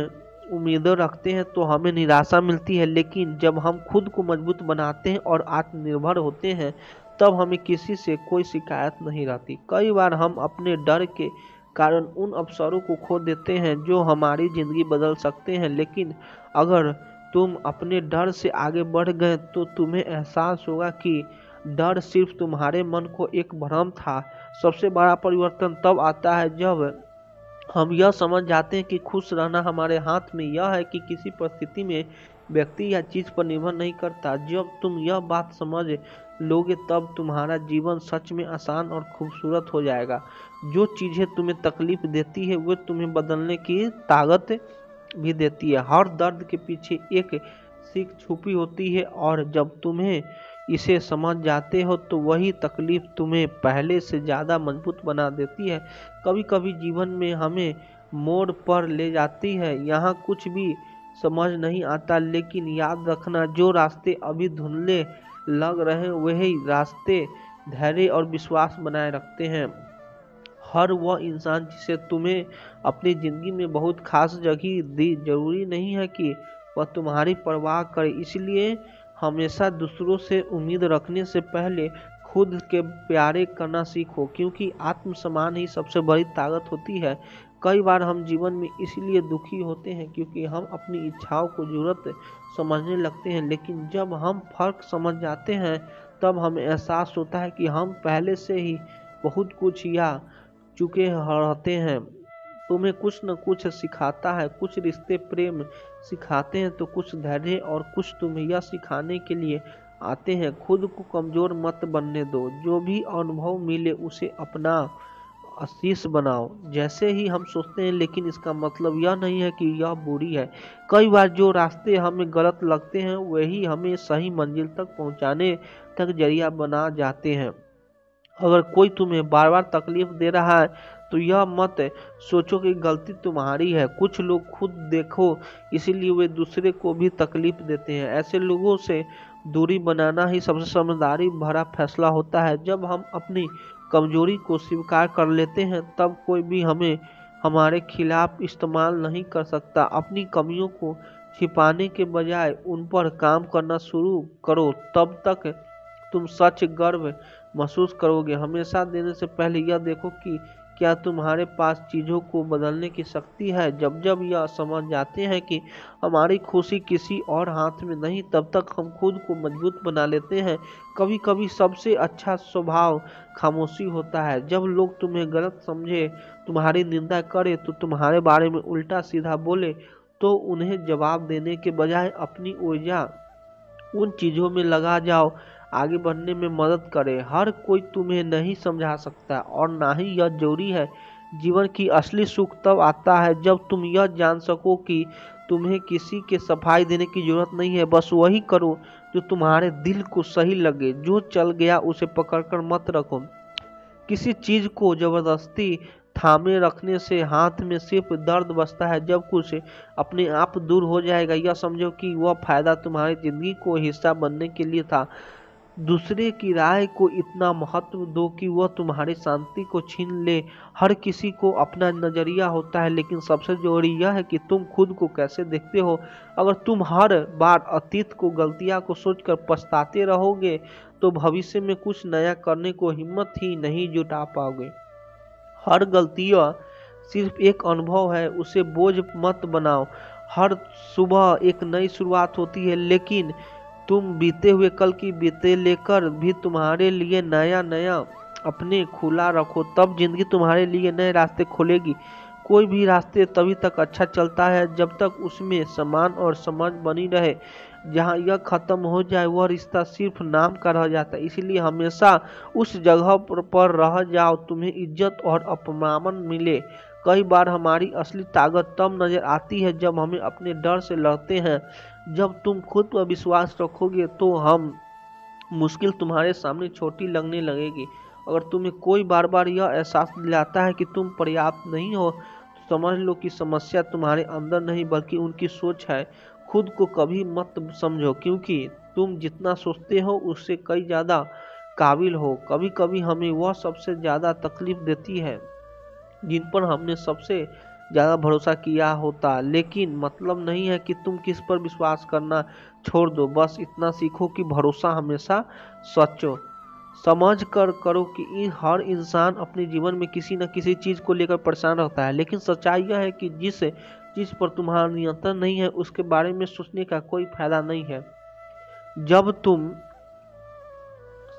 उम्मीदें रखते हैं तो हमें निराशा मिलती है, लेकिन जब हम खुद को मजबूत बनाते हैं और आत्मनिर्भर होते हैं तब हमें किसी से कोई शिकायत नहीं रहती। कई बार हम अपने डर के कारण उन अवसरों को खो देते हैं जो हमारी ज़िंदगी बदल सकते हैं, लेकिन अगर तुम अपने डर से आगे बढ़ गए तो तुम्हें एहसास होगा कि डर सिर्फ तुम्हारे मन को एक भ्रम था। सबसे बड़ा परिवर्तन तब आता है जब हम यह समझ जाते हैं कि खुश रहना हमारे हाथ में यह है कि किसी परिस्थिति में व्यक्ति या चीज़ पर निर्भर नहीं करता। जब तुम यह बात समझ लोगे तब तुम्हारा जीवन सच में आसान और खूबसूरत हो जाएगा। जो चीज़ें तुम्हें तकलीफ देती है वो तुम्हें बदलने की ताकत भी देती है। हर दर्द के पीछे एक सीख छुपी होती है और जब तुम्हें इसे समझ जाते हो तो वही तकलीफ तुम्हें पहले से ज़्यादा मजबूत बना देती है। कभी कभी जीवन में हमें मोड़ पर ले जाती है, यहाँ कुछ भी समझ नहीं आता, लेकिन याद रखना जो रास्ते अभी धुंधले लग रहे हैं वही रास्ते धैर्य और विश्वास बनाए रखते हैं। हर वह इंसान जिसे तुम्हें अपनी ज़िंदगी में बहुत खास जगह दी, जरूरी नहीं है कि वह तुम्हारी परवाह करे। इसलिए हमेशा दूसरों से उम्मीद रखने से पहले खुद के प्यारे करना सीखो, क्योंकि आत्मसम्मान ही सबसे बड़ी ताकत होती है। कई बार हम जीवन में इसलिए दुखी होते हैं क्योंकि हम अपनी इच्छाओं को जरूरत समझने लगते हैं, लेकिन जब हम फर्क समझ जाते हैं तब हमें एहसास होता है कि हम पहले से ही बहुत कुछ या चुके रहते हैं। तुम्हें कुछ न कुछ सिखाता है, कुछ रिश्ते प्रेम सिखाते हैं तो कुछ धैर्य, और कुछ तुम्हें यह सिखाने के लिए आते हैं खुद को कमजोर मत बनने दो। जो भी अनुभव मिले उसे अपना आशीष बनाओ। जैसे ही हम सोचते हैं, लेकिन इसका मतलब यह नहीं है कि यह बुरी है। कई बार जो रास्ते हमें गलत लगते हैं वही हमें सही मंजिल तक पहुंचाने तक जरिया बना जाते हैं। अगर कोई तुम्हें बार बार तकलीफ दे रहा है तो यह मत सोचो कि गलती तुम्हारी है। कुछ लोग खुद देखो इसीलिए वे दूसरे को भी तकलीफ देते हैं। ऐसे लोगों से दूरी बनाना ही सबसे समझदारी भरा फैसला होता है। जब हम अपनी कमजोरी को स्वीकार कर लेते हैं तब कोई भी हमें हमारे खिलाफ इस्तेमाल नहीं कर सकता। अपनी कमियों को छिपाने के बजाय उन पर काम करना शुरू करो, तब तक तुम सच गर्व महसूस करोगे। हमेशा देने से पहले यह देखो कि क्या तुम्हारे पास चीज़ों को बदलने की शक्ति है। जब जब यह समझ जाते हैं कि हमारी खुशी किसी और हाथ में नहीं, तब तक हम खुद को मजबूत बना लेते हैं। कभी कभी सबसे अच्छा स्वभाव खामोशी होता है। जब लोग तुम्हें गलत समझे, तुम्हारी निंदा करे, तो तुम्हारे बारे में उल्टा सीधा बोले, तो उन्हें जवाब देने के बजाय अपनी ऊर्जा उन चीज़ों में लगा जाओ आगे बढ़ने में मदद करे। हर कोई तुम्हें नहीं समझा सकता और ना ही यह जरूरी है। जीवन की असली सुख तब आता है जब तुम यह जान सको कि तुम्हें किसी के सफाई देने की जरूरत नहीं है। बस वही करो जो तुम्हारे दिल को सही लगे। जो चल गया उसे पकड़कर मत रखो। किसी चीज को जबरदस्ती थामे रखने से हाथ में सिर्फ दर्द बचता है। जब कुछ अपने आप दूर हो जाएगा, यह समझो कि वह फायदा तुम्हारी जिंदगी को हिस्सा बनने के लिए था। दूसरे की राय को इतना महत्व दो कि वह तुम्हारी शांति को छीन ले। हर किसी को अपना नजरिया होता है, लेकिन सबसे जरूरी यह है कि तुम खुद को कैसे देखते हो। अगर तुम हर बार अतीत को गलतियां को सोचकर पछताते रहोगे तो भविष्य में कुछ नया करने को हिम्मत ही नहीं जुटा पाओगे। हर गलतियां सिर्फ एक अनुभव है, उसे बोझ मत बनाओ। हर सुबह एक नई शुरुआत होती है, लेकिन तुम बीते हुए कल की बीते लेकर भी तुम्हारे लिए नया नया अपने खुला रखो, तब जिंदगी तुम्हारे लिए नए रास्ते खोलेगी। कोई भी रास्ते तभी तक अच्छा चलता है जब तक उसमें सम्मान और समझ बनी रहे। जहाँ यह खत्म हो जाए वह रिश्ता सिर्फ नाम का रह जाता है। इसलिए हमेशा उस जगह पर रह जाओ तुम्हें इज्जत और अपमान मिले। कई बार हमारी असली ताकत तब नजर आती है जब हमें अपने डर से लड़ते हैं। जब तुम खुद पर विश्वास रखोगे तो हम मुश्किल तुम्हारे सामने छोटी लगने लगेगी। अगर तुम्हें कोई बार बार यह एहसास दिलाता है कि तुम पर्याप्त नहीं हो, तो समझ लो कि समस्या तुम्हारे अंदर नहीं बल्कि उनकी सोच है। खुद को कभी मत समझो, क्योंकि तुम जितना सोचते हो उससे कई ज़्यादा काबिल हो। कभी कभी हमें वह सबसे ज़्यादा तकलीफ देती है जिन पर हमने सबसे ज़्यादा भरोसा किया होता, लेकिन मतलब नहीं है कि तुम किस पर विश्वास करना छोड़ दो। बस इतना सीखो कि भरोसा हमेशा सच्चो समझ कर करो कि हर इंसान अपने जीवन में किसी न किसी चीज़ को लेकर परेशान रहता है, लेकिन सच्चाई यह है कि जिस चीज़ पर तुम्हारा नियंत्रण नहीं है उसके बारे में सोचने का कोई फायदा नहीं है। जब तुम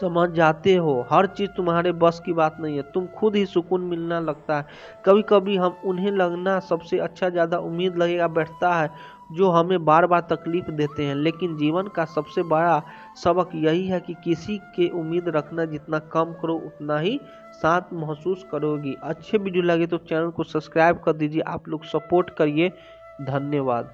समझ जाते हो हर चीज तुम्हारे बस की बात नहीं है, तुम खुद ही सुकून मिलना लगता है। कभी कभी हम उन्हें लगना सबसे अच्छा ज्यादा उम्मीद लगेगा बैठता है जो हमें बार बार तकलीफ देते हैं, लेकिन जीवन का सबसे बड़ा सबक यही है कि किसी के उम्मीद रखना जितना कम करो उतना ही शांत महसूस करोगी। अच्छे वीडियो लगे तो चैनल को सब्सक्राइब कर दीजिए। आप लोग सपोर्ट करिए। धन्यवाद।